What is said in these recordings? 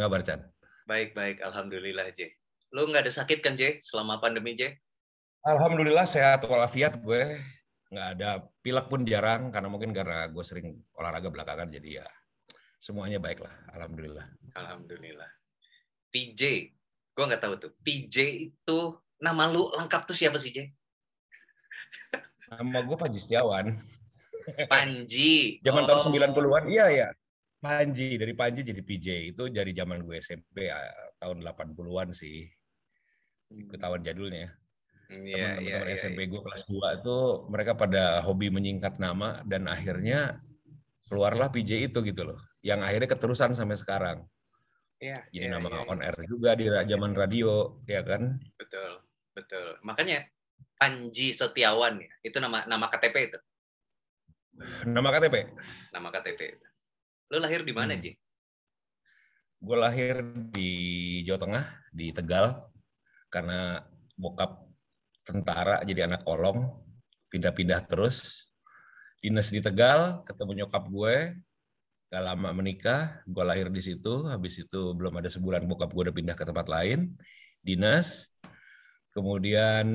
kabar, Chan? Baik, alhamdulillah, J. Lu nggak ada sakit kan, J, selama pandemi, J? Alhamdulillah sehat walafiat gue. Nggak ada pilek pun jarang, karena gue sering olahraga belakangan, jadi ya semuanya baik lah. Alhamdulillah. Alhamdulillah. PJ, gue nggak tahu tuh. PJ itu nama lu lengkap tuh siapa sih, J? Nama gue Panji Setiawan. Panji. Zaman tahun 90-an, iya ya. Panji, dari Panji jadi PJ. Itu dari zaman gue SMP ya, tahun 80-an sih. Ketahuan jadulnya. Teman-teman SMP gue kelas 2 itu mereka pada hobi menyingkat nama dan akhirnya keluarlah PJ itu gitu loh. Yang akhirnya keterusan sampai sekarang. Jadi nama on air juga di zaman radio, ya kan? Betul. Makanya Panji Setiawan ya. Itu nama KTP itu. Nama KTP. Nama KTP itu. Lu lahir di mana, Ji? Gue lahir di Jawa Tengah, di Tegal. Karena bokap tentara jadi anak kolong, pindah-pindah terus. Dinas di Tegal, ketemu nyokap gue, gak lama menikah, gue lahir di situ. Habis itu belum ada sebulan bokap gue udah pindah ke tempat lain, dinas. Kemudian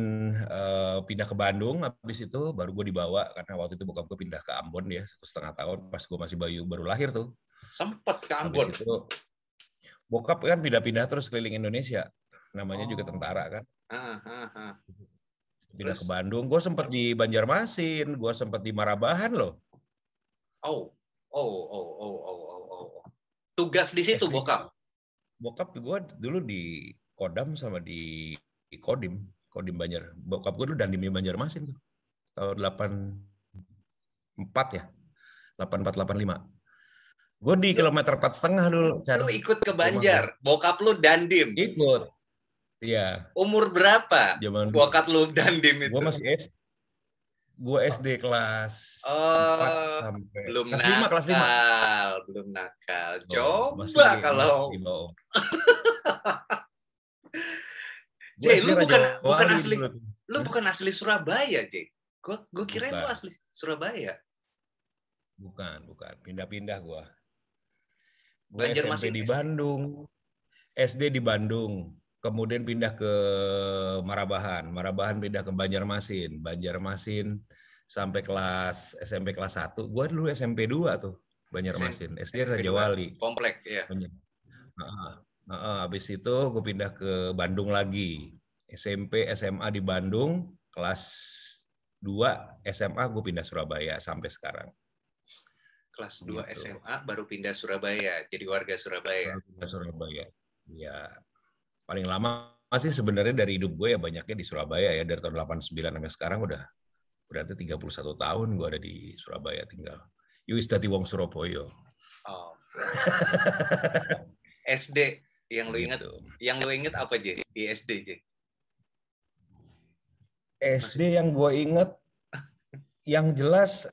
pindah ke Bandung, habis itu baru gue dibawa karena waktu itu bokap gue pindah ke Ambon ya 1,5 tahun pas gue masih baru lahir tuh. Sempet ke Ambon. Habis itu bokap kan pindah-pindah terus keliling Indonesia, namanya juga tentara kan. Pindah ke Bandung, gue sempat di Banjarmasin, gue sempat di Marabahan loh. Tugas di situ bokap. Bokap gue dulu di Kodam sama di Kodim Banjar. Bokap gue dulu dandim di Banjarmasin tuh. Tahun 84 ya. 84 85. Gue di kilometer 4,5 dulu. Lu ikut ke Banjar. Bokap lu dandim. Ikut. Iya. Umur berapa? Bokap lu dandim itu. Gue masih SD. Gue SD kelas 4 sampai belum kelas 5. Belum nakal. Coba kalau J, lu bukan asli Surabaya, J. Gue kirain lu asli Surabaya. Bukan. Pindah-pindah gue. Gue SMP di Bandung, SD di Bandung, kemudian pindah ke Marabahan pindah ke Banjarmasin sampai SMP kelas 1. Gue dulu SMP 2 tuh, Banjarmasin. SD Raja Wali. Komplek, ya. Habis itu gue pindah ke Bandung lagi. SMP, SMA di Bandung, kelas 2 SMA gue pindah Surabaya sampai sekarang. Kelas 2 gitu. SMA baru pindah Surabaya, jadi warga Surabaya. Surabaya. Ya, paling lama sih sebenarnya dari hidup gue ya banyaknya di Surabaya ya, dari tahun 89 sampai sekarang udah berarti 31 tahun gue ada di Surabaya tinggal. Yuis dadi wong Surabaya. SD yang lu inget, apa, J? Di SD, J? SD yang gue inget yang jelas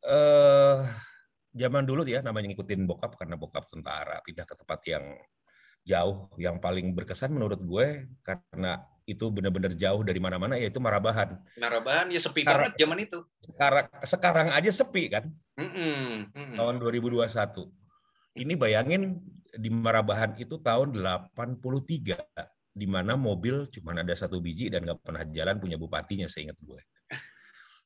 zaman dulu ya namanya ngikutin bokap karena bokap tentara, pindah ke tempat yang jauh. Yang paling berkesan menurut gue karena itu benar-benar jauh dari mana-mana, yaitu Marabahan. Marabahan ya sepi banget zaman itu. Sekarang aja sepi kan. Tahun 2021. Ini bayangin di Marabahan itu tahun 83, di mana mobil cuma ada 1 biji dan nggak pernah jalan, punya bupatinya seingat gue.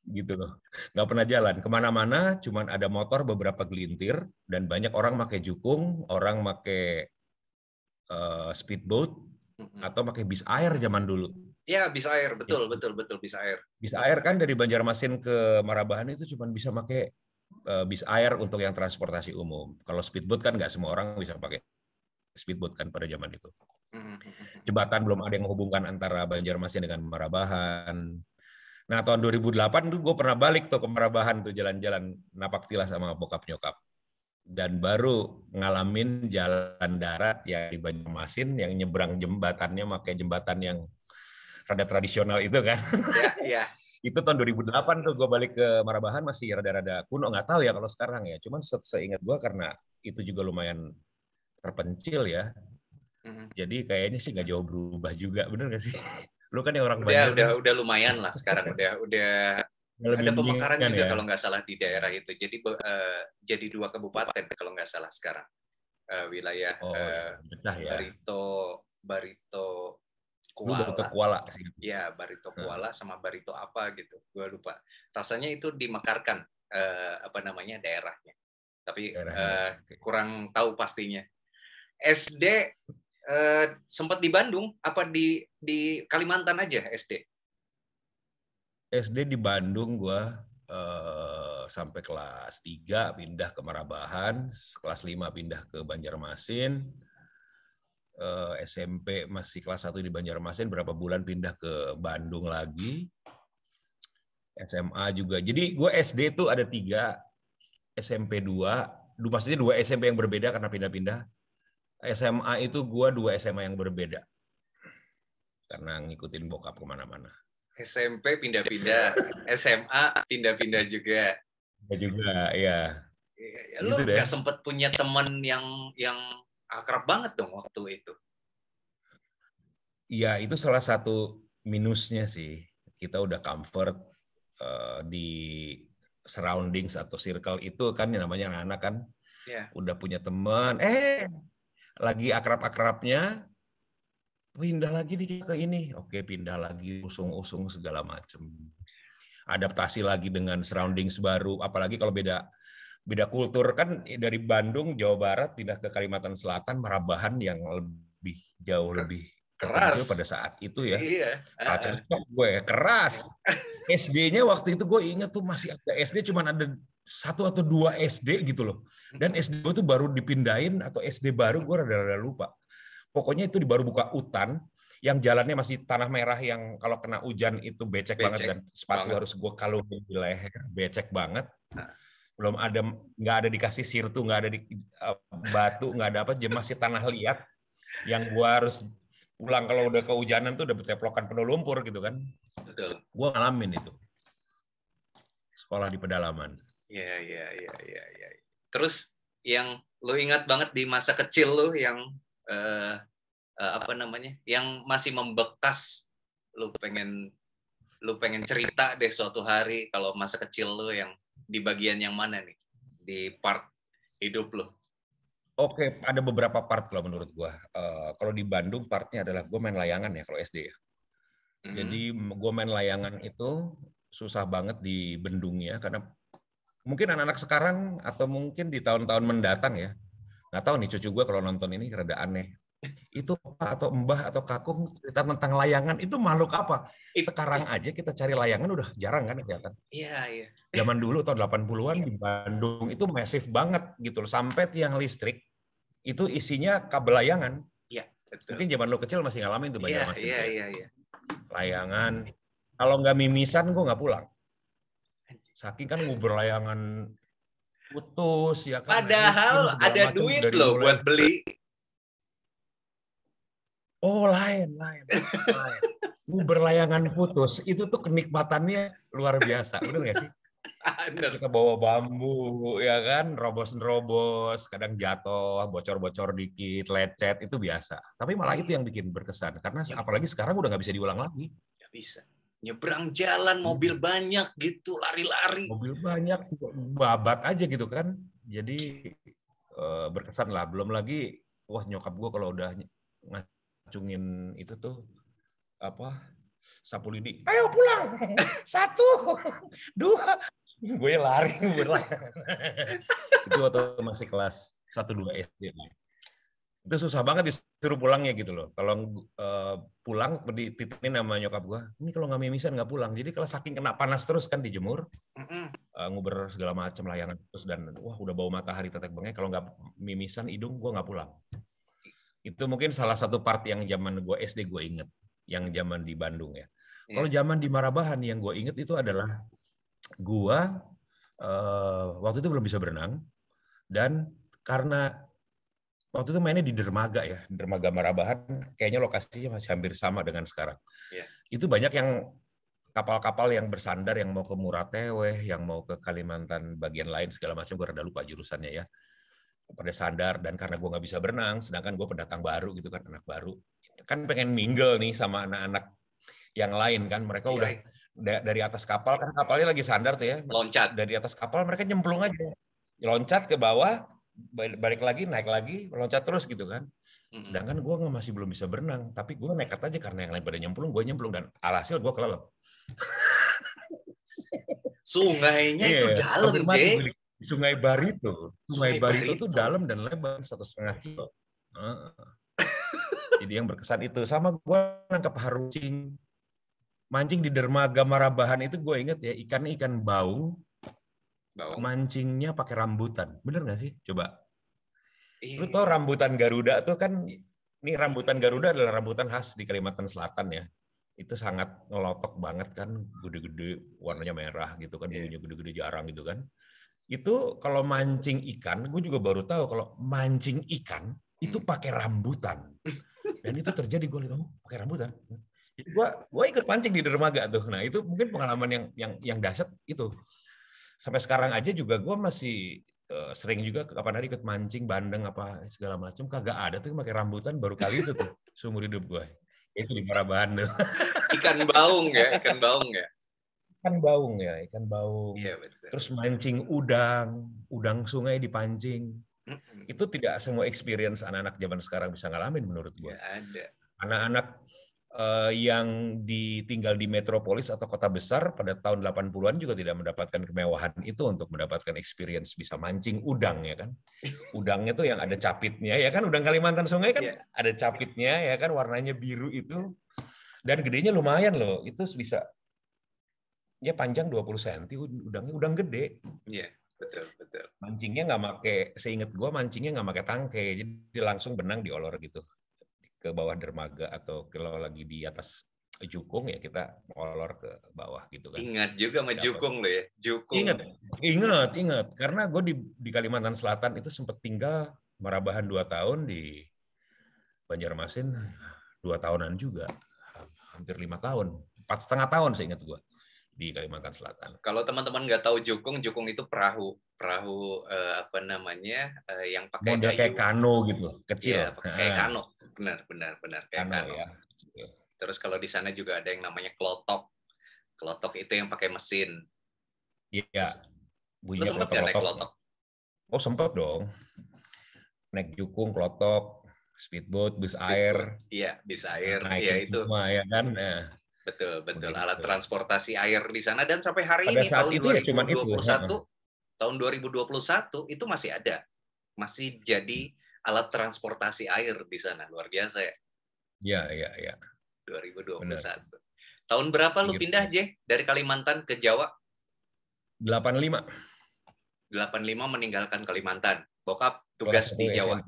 Gitu loh, nggak pernah jalan kemana-mana, cuman ada motor beberapa gelintir dan banyak orang pakai jukung, orang pakai speedboat atau pakai bis air zaman dulu. Ya, bis air, betul bis air. Bis air kan dari Banjarmasin ke Marabahan itu cuman bisa pakai bis air untuk yang transportasi umum. Kalau speedboat kan nggak semua orang bisa pakai speedboat kan pada zaman itu. Jembatan belum ada yang menghubungkan antara Banjarmasin dengan Marabahan. Nah, tahun 2008 tuh gue pernah balik tuh ke Marabahan tuh jalan-jalan napaktilas sama bokap nyokap. Dan baru ngalamin jalan darat ya di Banjarmasin yang nyebrang jembatannya pakai jembatan yang rada tradisional itu kan. Iya. Itu tahun 2008 tuh gue balik ke Marabahan, masih rada-rada kuno, nggak tahu ya kalau sekarang ya. Cuman seingat gue karena itu juga lumayan terpencil ya. Jadi kayaknya sih nggak jauh berubah juga, bener nggak sih? Lu kan yang orang Banjar. Udah lumayan lah sekarang, udah ada pemekaran juga ya? Kalau nggak salah di daerah itu. Jadi 2 kabupaten kalau nggak salah sekarang. wilayah ya. Barito Lu Barito Kuala sih. Ya, Barito Kuala sama Barito apa gitu. Gue lupa. Rasanya itu dimekarkan daerahnya. Tapi kurang tahu pastinya. SD sempat di Bandung apa di Kalimantan aja SD? SD di Bandung gue sampai kelas 3 pindah ke Marabahan, kelas 5 pindah ke Banjarmasin, SMP masih kelas 1 di Banjarmasin, berapa bulan pindah ke Bandung lagi, SMA juga. Jadi gue SD itu ada 3, SMP 2, maksudnya 2 SMP yang berbeda karena pindah-pindah. SMA itu gue 2 SMA yang berbeda, karena ngikutin bokap kemana-mana. SMP pindah-pindah, SMA pindah-pindah juga. Ya. Lu nggak sempet punya teman yang akrab banget dong waktu itu? Ya, itu salah satu minusnya sih. Kita udah comfort di surroundings atau circle itu kan, yang namanya anak-anak kan, udah punya teman, lagi akrab-akrabnya, pindah lagi ke ini, oke pindah lagi, usung-usung segala macem, adaptasi lagi dengan surroundings baru, apalagi kalau beda kultur kan, dari Bandung, Jawa Barat pindah ke Kalimantan Selatan, Marabahan yang jauh lebih terpencil pada saat itu ya. Iya. Gue keras. SD-nya waktu itu gue ingat tuh masih ada SD, cuman ada 1 atau 2 SD gitu loh. Dan SD gue tuh baru dipindahin, atau SD baru, gue rada-rada lupa. Pokoknya itu baru buka hutan, yang jalannya masih tanah merah, yang kalau kena hujan itu becek banget, dan sepatu harus gue kalungin di leher, becek banget. Belum ada, nggak ada dikasih sirtu, nggak ada di batu, nggak ada apa, masih tanah liat, yang gue harus pulang kalau udah kehujanan tuh udah berteplokan penuh lumpur gitu kan. Betul. Gue ngalamin itu. Sekolah di pedalaman. Iya. Terus yang lo ingat banget di masa kecil lo yang yang masih membekas, lo pengen cerita deh suatu hari kalau masa kecil lo yang di bagian yang mana nih di part hidup lo? Oke, ada beberapa part kalau menurut gue. Kalau di Bandung partnya adalah gue main layangan ya kalau SD ya. Jadi gue main layangan itu susah banget di bendungnya, karena mungkin anak-anak sekarang atau mungkin di tahun-tahun mendatang ya, nggak tahu nih cucu gue kalau nonton ini rada aneh. Itu atau mbah atau kakung cerita tentang layangan, itu makhluk apa? Sekarang aja kita cari layangan udah jarang kan kelihatan. Iya. Zaman dulu tahun 80-an di Bandung itu masif banget gitu loh, sampai tiang listrik itu isinya kabel layangan. Iya, betul. Mungkin zaman lo kecil masih ngalamin tuh Banjarmasin. Iya. Layangan. Kalau nggak mimisan gue nggak pulang. Saking kan nguber layangan putus ya kan. Padahal ada duit loh buat beli. Oh lain. Nguber layangan putus itu tuh kenikmatannya luar biasa, bener nggak sih? Kita bawa bambu ya kan, robos, kadang jatuh, bocor-bocor dikit, lecet, itu biasa. Tapi malah itu yang bikin berkesan, karena apalagi sekarang udah nggak bisa diulang lagi. Nggak bisa. Nyebrang jalan, mobil banyak gitu, lari-lari. Mobil banyak, babat aja gitu kan. Jadi berkesan lah. Belum lagi, wah nyokap gue kalau udah ngacungin itu tuh, sapu lidi, ayo pulang, 1, 2, gue lari itu waktu masih kelas 1-2 SD. Itu susah banget disuruh pulangnya gitu loh. Kalau pulang dititipin sama nyokap gue, ini kalau nggak mimisan nggak pulang. Jadi kalau saking kena panas terus kan dijemur, nguber segala macam layangan terus, dan wah udah bau matahari tetek bengek, kalau nggak mimisan hidung gue nggak pulang. Itu mungkin salah satu part yang zaman gue SD gue inget, yang zaman di Bandung ya. Kalau zaman di Marabahan yang gue inget itu adalah gue waktu itu belum bisa berenang, dan karena waktu itu mainnya di dermaga ya, dermaga Marabahan, kayaknya lokasinya masih hampir sama dengan sekarang. Itu banyak yang kapal-kapal yang bersandar, yang mau ke Murateweh, yang mau ke Kalimantan bagian lain segala macam, gue rada lupa jurusannya ya, pada sandar. Dan karena gue nggak bisa berenang, sedangkan gue pendatang baru gitu kan, anak baru, kan pengen mingle nih sama anak-anak yang lain kan, mereka udah dari atas kapal, kan kapalnya lagi sandar tuh ya, loncat dari atas kapal mereka nyemplung aja, loncat ke bawah, balik lagi, naik lagi, loncat terus gitu kan. Sedangkan gue masih belum bisa berenang, tapi gue nekat aja karena yang lain pada nyemplung, gue nyemplung dan alhasil gue kelelep. Sungainya itu dalam, Jay. Sungai Barito. Sungai Barito tuh dalam dan lebar 1,5 kilo. Jadi yang berkesan itu. Sama gue nangkap harucing. Mancing di dermaga Marabahan itu gue inget ya, ikannya ikan baung. Mancingnya pakai rambutan. Bener nggak sih? Coba. Lu tau rambutan Garuda tuh kan, ini rambutan Garuda adalah rambutan khas di Kalimantan Selatan ya. Itu sangat ngelotok banget kan, gede-gede, warnanya merah gitu kan, bulunya gede-gede jarang gitu kan. Itu kalau mancing ikan, gue juga baru tahu kalau mancing ikan itu pakai rambutan. Dan itu terjadi, gue lihat, pakai rambutan. Jadi gue ikut mancing di dermaga tuh. Nah itu mungkin pengalaman yang dahsyat itu. Sampai sekarang aja juga gue masih sering juga kapan hari ikut mancing, bandeng apa segala macam, kagak ada tuh pakai rambutan, baru kali itu tuh seumur hidup gue. Itu di Marabahan tuh. Ikan baung ya, ikan baung ya. Ikan baung ya, ikan baung. Iya, betul. Terus mancing udang sungai dipancing. Itu tidak semua experience anak-anak zaman sekarang bisa ngalamin menurut gue. Ada. Anak-anak yang tinggal di metropolis atau kota besar pada tahun 80-an juga tidak mendapatkan kemewahan itu untuk mendapatkan experience bisa mancing udang ya kan. Udangnya tuh yang ada capitnya ya kan, udang Kalimantan Sungai kan ada capitnya ya kan, warnanya biru itu. Dan gedenya lumayan loh, itu bisa ya panjang 20 cm, udang gede. Iya, betul. Mancingnya nggak pakai, seingat gua mancingnya nggak pakai tangkai, jadi langsung benang diolor gitu ke bawah dermaga, atau kalau lagi di atas jukung ya kita olor ke bawah gitu kan. Ingat juga sama jukung lo ya, jukung. Ingat, karena gue di Kalimantan Selatan itu sempat tinggal Marabahan 2 tahun, di Banjarmasin 2 tahunan juga, hampir 5 tahun, 4,5 tahun seingat gue di Kalimantan Selatan. Kalau teman-teman nggak tahu jukung itu perahu yang pakai model kayak kano gitu, kecil. Iya, kayak kano. Benar kayak kano. Ya. Terus kalau di sana juga ada yang namanya klotok. Klotok itu yang pakai mesin. Iya. Lu sempat nggak naik klotok? Oh, sempat dong. Naik jukung, klotok, speedboat, bus air. Iya, bus air. Iya itu. Semua ya kan. Nah, betul. Alat transportasi air di sana, dan sampai hari pada ini saat tahun itu 2021, tahun 2021 itu masih ada. Masih jadi alat transportasi air di sana. Luar biasa ya. Iya. 2021. Benar. Tahun berapa lu pindah, J? Dari Kalimantan ke Jawa? 85. 85 meninggalkan Kalimantan. Bokap tugas di Jawa.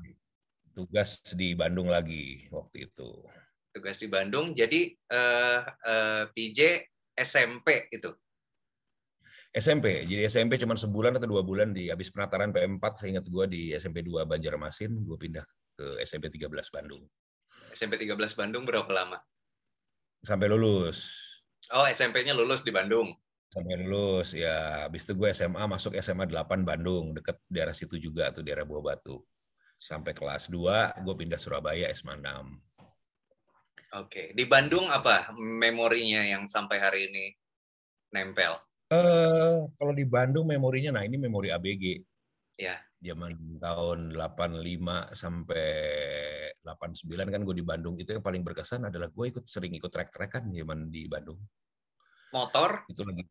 Tugas di Bandung lagi waktu itu. Tugas di Bandung. Jadi PJ SMP itu. SMP. Jadi SMP cuma sebulan atau 2 bulan di habis penataran PM4, saya ingat gue di SMP 2 Banjarmasin, gue pindah ke SMP 13 Bandung. SMP 13 Bandung berapa lama? Sampai lulus. Oh, SMP-nya lulus di Bandung. Sampai lulus, ya. Habis itu gue SMA, masuk SMA 8 Bandung, dekat daerah situ juga, tuh daerah Buah Batu. Sampai kelas 2, gue pindah Surabaya, SMA 6. Oke. Di Bandung apa memorinya yang sampai hari ini nempel? Kalau di Bandung memorinya, nah ini memori ABG. Ya. Zaman tahun 85 sampai 89 kan gue di Bandung, itu yang paling berkesan adalah gue sering ikut trek-trekan zaman di Bandung. Motor? Itu lagi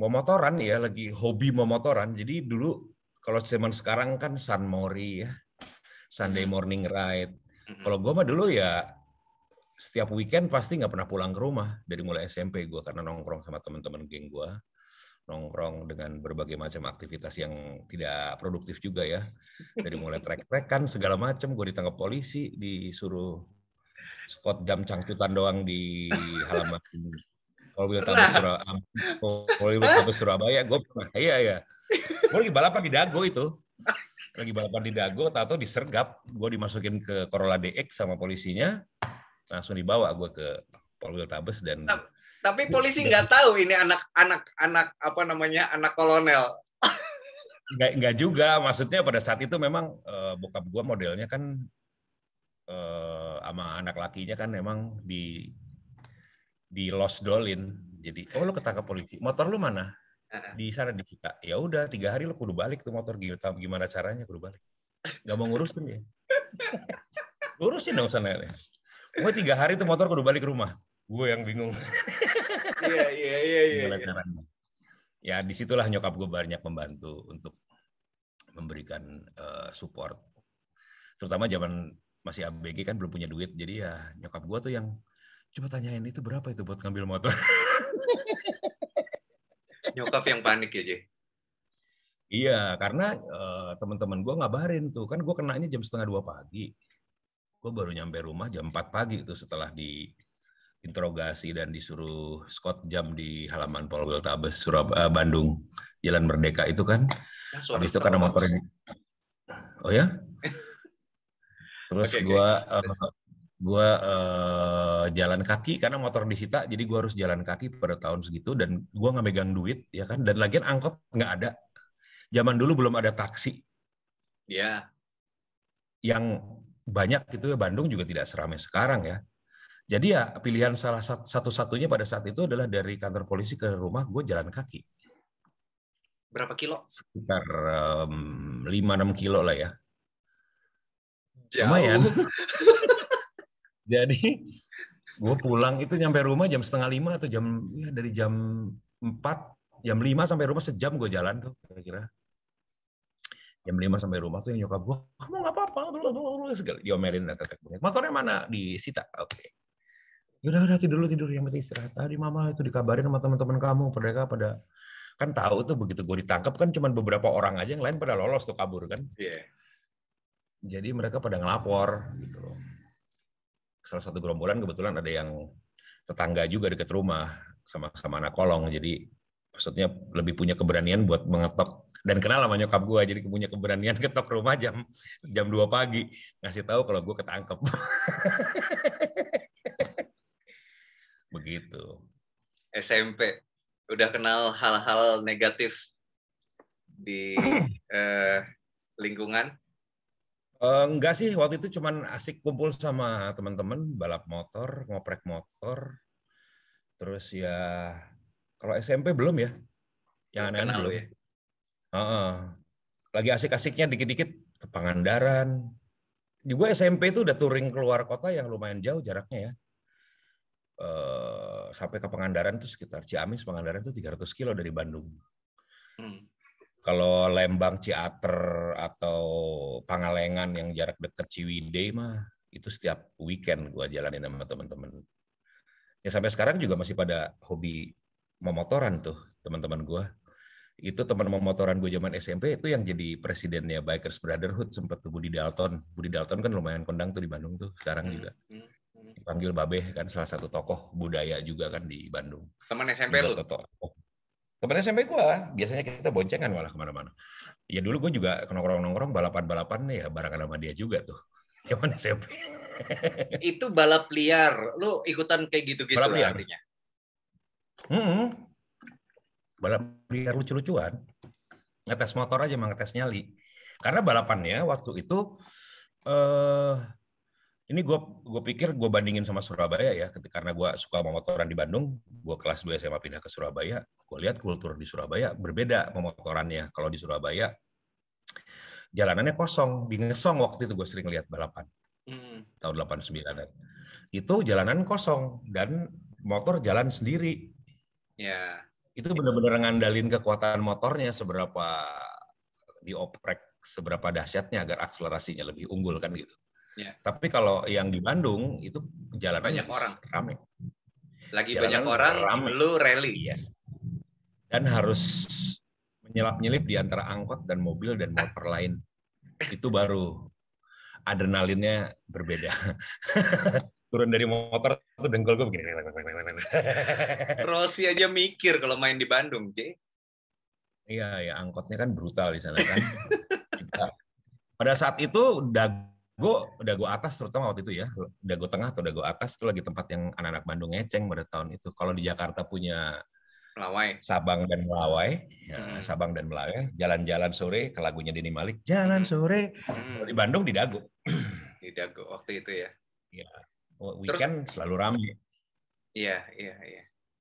mau motoran ya, lagi hobi mau motoran. Jadi dulu kalau zaman sekarang kan Sun Mori ya, Sunday morning ride. Kalau gue mah dulu ya setiap weekend pasti nggak pernah pulang ke rumah dari mulai SMP gue, karena nongkrong sama teman-teman geng gue. Nongkrong dengan berbagai macam aktivitas yang tidak produktif juga ya. Dari mulai trek-trekan segala macam, gue ditangkap polisi, disuruh squat jam cangcutan doang di halaman Polwil Tabes Surabaya. Gue pernah, iya. Gue lagi balapan di Dago itu. Lagi balapan di Dago, tahu-tahu disergap, gue dimasukin ke Corolla DX sama polisinya, langsung dibawa gue ke Polwil Tabes. Dan tapi polisi nggak tahu ini anak kolonel. Nggak juga, maksudnya pada saat itu memang bokap gue modelnya kan sama anak lakinya kan memang di lost dolin. Jadi, lo ketangkap polisi, motor lu mana? Di sana di kita. Ya udah 3 hari lo kudu balik tuh motor, gimana caranya kudu balik. Nggak mau ngurusin ya. Ngurusin dong sana. Gue 3 hari tuh motor kudu balik ke rumah. Gue yang bingung. Iya. Ya disitulah nyokap gue banyak membantu untuk memberikan support. Terutama zaman masih ABG kan belum punya duit. Jadi ya nyokap gue tuh yang coba tanyain itu berapa itu buat ngambil motor. Nyokap yang panik ya, Jay? Iya, karena teman-teman gue ngabarin tuh. Kan gue kenanya jam 1:30 pagi. Gue baru nyampe rumah jam 4 pagi itu setelah diinterogasi dan disuruh Scott jam di halaman Polwiltabes Bandung Jalan Merdeka itu kan. Habis itu karena motor ini. Oh ya? Terus gue jalan kaki karena motor disita, jadi gue harus jalan kaki pada tahun segitu dan gue nggak megang duit ya kan. Dan lagian angkot nggak ada. Zaman dulu belum ada taksi. Ya. Yang banyak itu ya, Bandung juga tidak seramai sekarang ya. Jadi ya pilihan salah satu-satunya pada saat itu adalah dari kantor polisi ke rumah gue jalan kaki. Berapa kilo? Sekitar 5-6 kilo lah ya. Jauh. Lumayan. Jadi gue pulang itu nyampe rumah jam 4:30 atau dari jam 4, jam 5 sampai rumah sejam gue jalan tuh kira-kira. Jam 5 sampai rumah tuh yang nyokap gue, kamu nggak apa-apa, segala diomelin, motornya mana? Disita. Oke. Udah tidur yang penting istirahat. Tadi mama itu dikabarin sama teman-teman kamu, mereka pada kan tahu tuh begitu gue ditangkap kan cuma beberapa orang aja, yang lain pada lolos tuh kabur kan. Yeah. Jadi mereka pada ngelapor gitu loh. Salah satu gerombolan kebetulan ada yang tetangga juga dekat rumah sama anak kolong, jadi maksudnya lebih punya keberanian buat mengetok dan kenal sama nyokap gue, jadi punya keberanian ketok rumah jam 2 pagi ngasih tahu kalau gue ketangkep. Begitu. SMP udah kenal hal-hal negatif di lingkungan? Enggak sih, waktu itu cuman asik kumpul sama teman-teman, balap motor, ngoprek motor. Terus ya kalau SMP belum ya. Yang aneh-aneh belum. Ya? Lagi asik-asiknya dikit-dikit ke Pangandaran. Juga SMP itu udah touring keluar kota yang lumayan jauh jaraknya ya. Sampai ke Pangandaran itu sekitar Ciamis, Pangandaran itu 300 kilo dari Bandung. Kalau Lembang, Ciater, atau Pangalengan yang jarak dekat Ciwidey mah itu setiap weekend gue jalanin sama teman-teman. Ya sampai sekarang juga masih pada hobi memotoran tuh teman-teman gue. Itu teman memotoran gue zaman SMP itu yang jadi presidennya Bikers Brotherhood sempat tuh Budi Dalton. Budi Dalton kan lumayan kondang tuh di Bandung tuh sekarang juga. Dipanggil Babeh kan salah satu tokoh budaya juga kan di Bandung. Teman SMP lu? Temen SMP gue, biasanya kita boncengan malah kemana-mana. Ya dulu gue juga nongkrong-nongkrong balapan-balapan ya barengan sama dia juga tuh. Zaman SMP. Itu balap liar, lu ikutan kayak gitu-gitu balap liar. artinya? Balap liar lucu-lucuan. Ngetes motor aja, ngetes nyali. Karena balapannya waktu itu, ini gue pikir gue bandingin sama Surabaya ya, karena gue suka memotoran di Bandung, gue kelas 2 SMA pindah ke Surabaya, gue lihat kultur di Surabaya berbeda pemotorannya. Kalau di Surabaya, jalanannya kosong, di Ngesong waktu itu gue sering lihat balapan, tahun 89-an. Itu jalanan kosong, dan motor jalan sendiri. Ya. Itu benar-benar ngandalin kekuatan motornya, seberapa dioprek, seberapa dahsyatnya agar akselerasinya lebih unggul kan gitu. Ya. Tapi kalau yang di Bandung itu jalanannya banyak orang, ramai. Lagi jalanan banyak orang, rame. Lu rally. Iya. Dan harus menyelap-nyelip di antara angkot dan mobil dan motor lain. Itu baru adrenalinnya berbeda. Turun dari motor tuh dengkul gue begini. Rossi aja mikir kalau main di Bandung, J. Iya, ya angkotnya kan brutal di sana kan. Pada saat itu dago atas terutama waktu itu ya, dago tengah atau dago atas itu lagi tempat yang anak-anak Bandung ngeceng pada tahun itu. Kalau di Jakarta punya Melawai, Sabang dan Melawai, ya, Sabang dan Melawai, jalan-jalan sore ke lagunya Denny Malik, jalan sore. Kalau di Bandung di dago. Di dago waktu itu ya. Iya. Weekend terus, selalu ramai. Iya.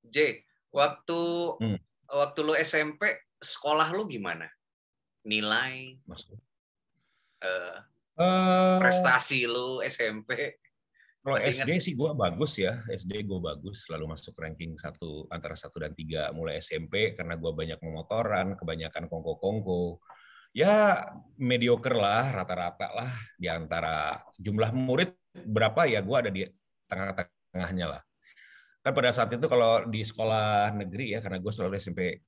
J, waktu lu SMP, sekolah lu gimana? Nilai? prestasi lu SMP? Kalau SD sih gue bagus ya, SD gue bagus, selalu masuk ranking antara 1 dan 3. Mulai SMP karena gue banyak memotoran, kebanyakan kongko-kongko. Ya mediocre lah, rata-rata lah di antara jumlah murid berapa ya gue ada di tengah-tengahnya lah. Kan pada saat itu kalau di sekolah negeri ya, karena gue selalu SMP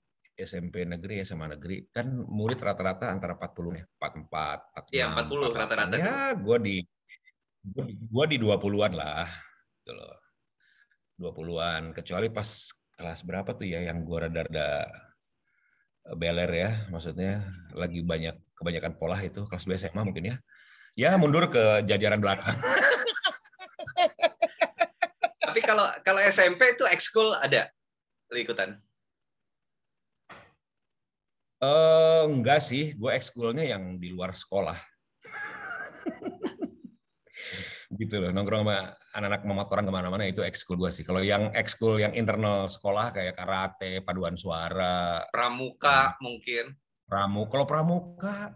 negeri, SMA negeri, kan murid rata-rata antara 40 ya, 44, 46, ya, 40 rata-rata. Ya gue di 20-an lah gitu loh. 20-an, kecuali pas kelas berapa tuh ya yang gue rada-rada beler ya, maksudnya lagi kebanyakan pola itu kelas 2 SMA mungkin ya. Ya mundur ke jajaran belakang. Tapi kalau SMP itu ekskul ada lu ikutan? Enggak sih, gue ekskulnya yang di luar sekolah. Gitu loh, nongkrong sama anak-anak memotoran kemana-mana itu ekskul gue sih. Kalau yang ekskul yang internal sekolah kayak karate, paduan suara, pramuka mungkin. Kalau pramuka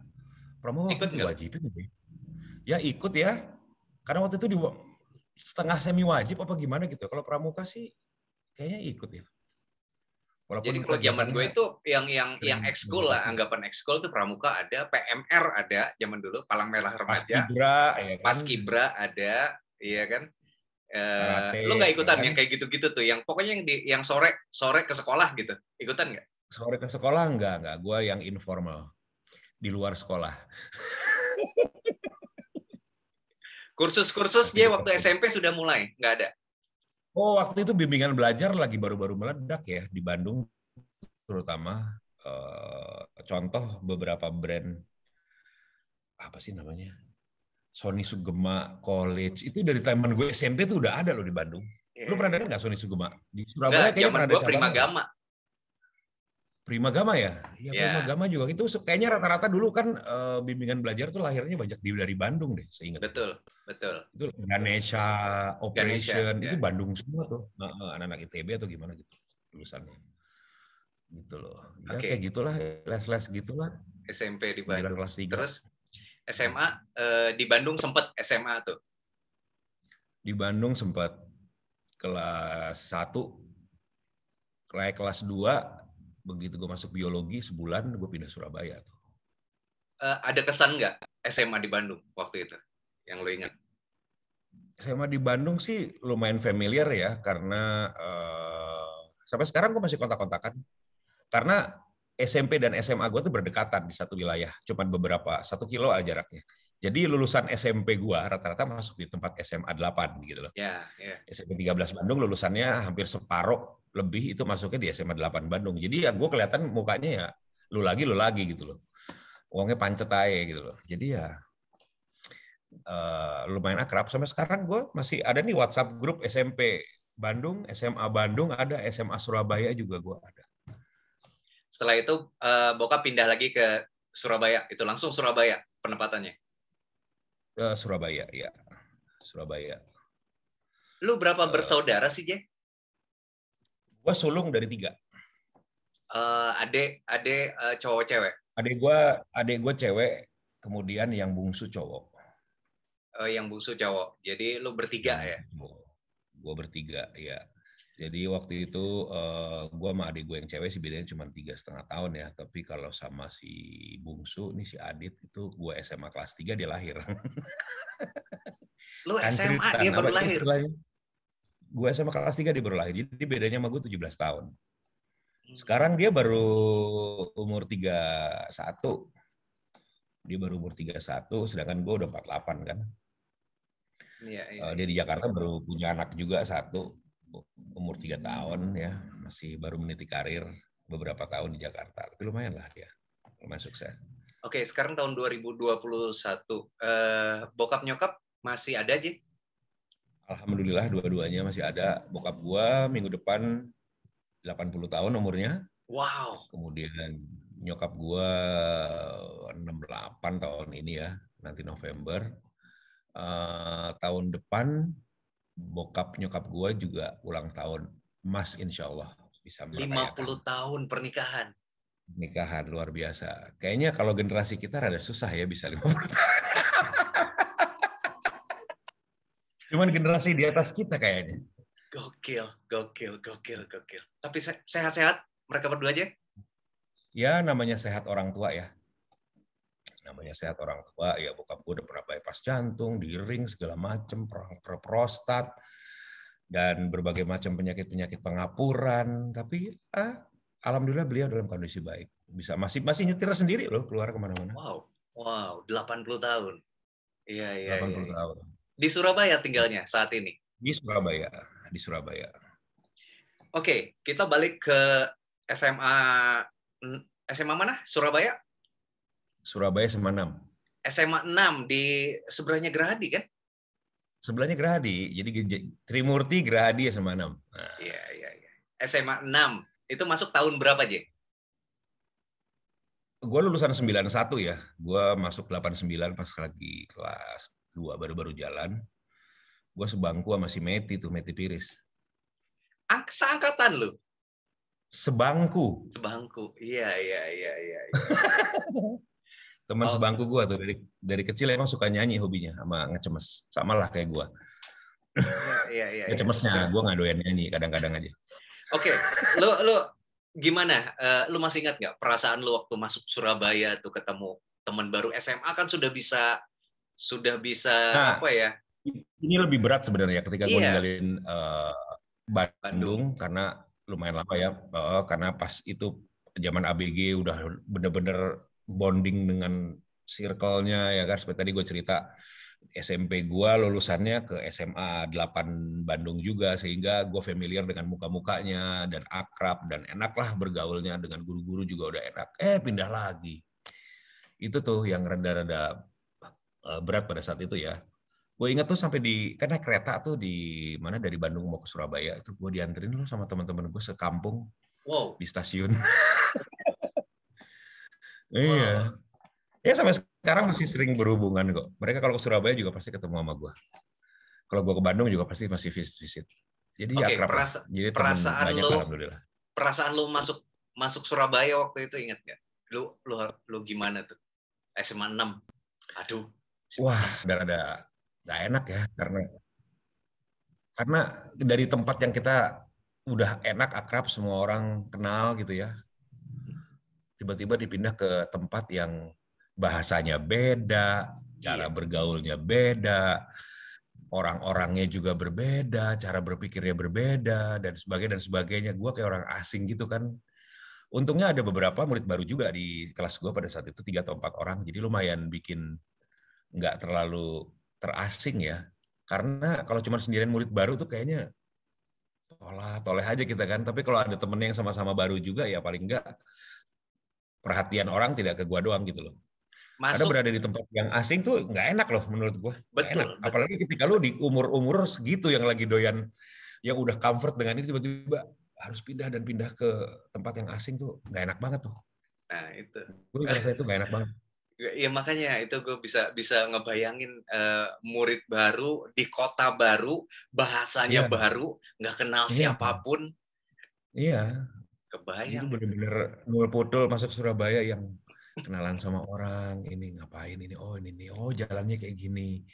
ikut diwajibin ya. Ya ikut ya, karena waktu itu setengah semi wajib apa gimana gitu. Kalau pramuka sih kayaknya ikut ya. Walaupun jadi kalau zaman gue itu yang ekskul lah, anggapan ekskul tuh pramuka ada, PMR ada zaman dulu, Palang Merah Remaja, Paskibra, ya kan? Paskibra ada, iya kan? Lu nggak ikutan ya kan? Yang kayak gitu-gitu tuh, yang pokoknya yang sore ke sekolah gitu, ikutan nggak? Sore ke sekolah enggak. Gue yang informal di luar sekolah. Kursus-kursus dia waktu SMP sudah mulai, nggak ada? Oh, waktu itu bimbingan belajar lagi baru-baru meledak ya di Bandung, terutama contoh beberapa brand apa sih namanya, Sony Sugema College itu dari zaman gue SMP tuh udah ada loh di Bandung. Lu pernah dengar nggak Sony Sugema? Di Surabaya kayaknya pernah ada cabang. Primagama. Primagama ya? Iya, Primagama juga. Itu kayaknya rata-rata dulu kan bimbingan belajar tuh lahirnya banyak dari Bandung deh, seingat. Betul. Itu Ganesha, Operation, itu Bandung semua tuh. Anak-anak ITB atau gimana gitu lulusannya. Gitu loh. Ya kayak gitulah, les-les gitulah. SMP di Bandung. Kelas 3. Terus SMA di Bandung sempat SMA tuh. Di Bandung sempat kelas 1. Kelas 2 begitu gue masuk biologi sebulan gue pindah Surabaya tuh. Ada kesan nggak SMA di Bandung waktu itu yang lo ingat? SMA di Bandung sih lumayan familiar ya karena sampai sekarang gue masih kontak-kontakan karena SMP dan SMA gue tuh berdekatan di satu wilayah, cuman 1 kilo aja jaraknya. Jadi lulusan SMP gue rata-rata masuk di tempat SMA 8 gitu loh. SMP 13 Bandung lulusannya hampir separuh lebih itu masuknya di SMA 8 Bandung. Jadi ya gue kelihatan mukanya ya lu lagi gitu loh. Uangnya pancet aja gitu loh. Jadi ya lumayan akrab. Sampai sekarang gue masih ada nih WhatsApp grup SMP Bandung, SMA Bandung ada, SMA Surabaya juga gue ada. Setelah itu bokap pindah lagi ke Surabaya. Itu langsung Surabaya penempatannya? Surabaya, ya. Surabaya. Lu berapa bersaudara sih, Je? Gue sulung dari 3. Adik cowok cewek? Adik gue cewek, kemudian yang bungsu cowok. Yang bungsu cowok. Jadi lu bertiga ya? Gue bertiga, ya. Jadi waktu itu gue sama adik gue yang cewek sih bedanya cuma 3,5 tahun ya. Tapi kalau sama si bungsu, nih si Adit itu gue SMA kelas 3 dia lahir. Lu SMA dia baru lahir? Gue SMA kelas 3 dia baru lahir. Jadi bedanya sama gue 17 tahun. Sekarang dia baru umur 31. Dia baru umur 31, sedangkan gue udah 48 kan. Iya. Dia di Jakarta baru punya anak juga 1. Umur 3 tahun ya, masih baru meniti karir beberapa tahun di Jakarta. Tapi lumayan lah dia, lumayan sukses. Oke, sekarang tahun 2021. Bokap nyokap masih ada, Ji? Alhamdulillah dua-duanya masih ada. Bokap gua minggu depan 80 tahun umurnya. Wow. Kemudian nyokap gua 68 tahun ini ya, nanti November. Tahun depan bokap nyokap gue juga ulang tahun. Mas insya Allah bisa merayakan. 50 tahun pernikahan. Luar biasa. Kayaknya kalau generasi kita rada susah ya bisa 50 tahun. Cuman generasi di atas kita kayaknya. Gokil. Tapi sehat-sehat mereka berdua aja? Ya, namanya sehat orang tua ya. Ya bokap gue udah pernah bypass jantung, di ring, segala macem, prostat, dan berbagai macam penyakit-penyakit pengapuran. Tapi alhamdulillah beliau dalam kondisi baik. Bisa masih nyetir sendiri loh, keluar kemana-mana. Wow, 80 tahun. Iya. 80 tahun. Di Surabaya tinggalnya saat ini? Di Surabaya. Oke, kita balik ke SMA. SMA mana? Surabaya? Surabaya SMA 6. SMA 6 di sebelahnya Gerahadi kan? Sebelahnya Gerahadi. Jadi Trimurti Gerahadi SMA 6. Nah. Iya. SMA 6. Itu masuk tahun berapa, J? Gue lulusan 91 ya. Gue masuk 89 pas lagi kelas 2 baru-baru jalan. Gue sebangku sama si Meti Piris. Seangkatan lu? Sebangku. Iya. Teman sebangku gue tuh dari kecil emang suka nyanyi hobinya sama ngecemes. Sama lah kayak gue. Iya. Ngecemesnya, gue nggak doyan nyanyi kadang-kadang aja. Oke, lu gimana? Lu masih ingat nggak perasaan lu waktu masuk Surabaya tuh ketemu teman baru SMA kan sudah bisa apa ya? Ini lebih berat sebenarnya ketika gue ninggalin Bandung karena lumayan lama ya, karena pas itu zaman ABG udah bener-bener bonding dengan circle-nya ya kan, seperti tadi gue cerita SMP gue lulusannya ke SMA 8 Bandung juga, sehingga gue familiar dengan muka-mukanya dan akrab dan enak lah bergaulnya, dengan guru-guru juga udah enak. Pindah lagi. Itu tuh yang rada-rada berat pada saat itu ya. Gue ingat tuh sampai karena kereta tuh di mana dari Bandung mau ke Surabaya, itu gue dianterin loh sama teman-teman gue sekampung. Wow. Di stasiun. Iya. Ya sampai sekarang masih sering berhubungan kok. Mereka kalau ke Surabaya juga pasti ketemu sama gue. Kalau gue ke Bandung juga pasti masih visit. Jadi akrab. Jadi teman banyak alhamdulillah. Perasaan lu masuk Surabaya waktu itu ingat nggak? Lu gimana tuh? SMA 6. Aduh. Wah, ada nggak enak ya karena dari tempat yang kita udah enak akrab, semua orang kenal gitu ya. Tiba-tiba dipindah ke tempat yang bahasanya beda, cara bergaulnya beda, orang-orangnya juga berbeda, cara berpikirnya berbeda, dan sebagainya. Gue kayak orang asing gitu kan. Untungnya ada beberapa murid baru juga di kelas gue pada saat itu, 3 atau 4 orang, jadi lumayan bikin nggak terlalu terasing ya. Karena kalau cuma sendirian murid baru tuh kayaknya toleh aja kita kan. Tapi kalau ada temen yang sama-sama baru juga, ya paling nggak perhatian orang tidak ke gua doang gitu loh. Karena berada di tempat yang asing tuh nggak enak loh menurut gua. Betul. Apalagi ketika lu di umur-umur segitu yang lagi doyan, yang udah comfort dengan ini, tiba-tiba harus pindah ke tempat yang asing tuh nggak enak banget tuh. Nah itu. Gue ngerasa itu nggak enak banget. Ya makanya itu gue bisa ngebayangin murid baru di kota baru, bahasanya baru, nggak kenal siapapun. Iya. Kebayang. Jadi bener-bener nul putul masuk Surabaya yang kenalan sama orang, ini ngapain ini, oh jalannya kayak gini,